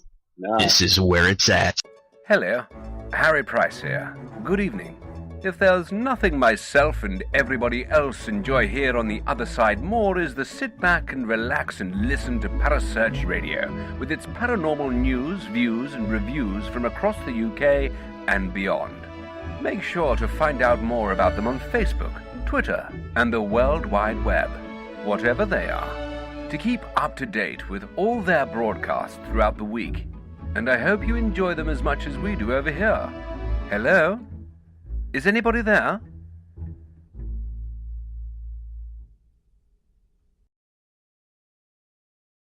This is where it's at. Hello, Harry Price here. Good evening. If there's nothing myself and everybody else enjoy here on the other side more is the sit back and relax and listen to Parasearch Radio with its paranormal news, views and reviews from across the UK and beyond. Make sure to find out more about them on Facebook, Twitter and the World Wide Web, whatever they are, to keep up to date with all their broadcasts throughout the week. And I hope you enjoy them as much as we do over here. Hello? Is anybody there?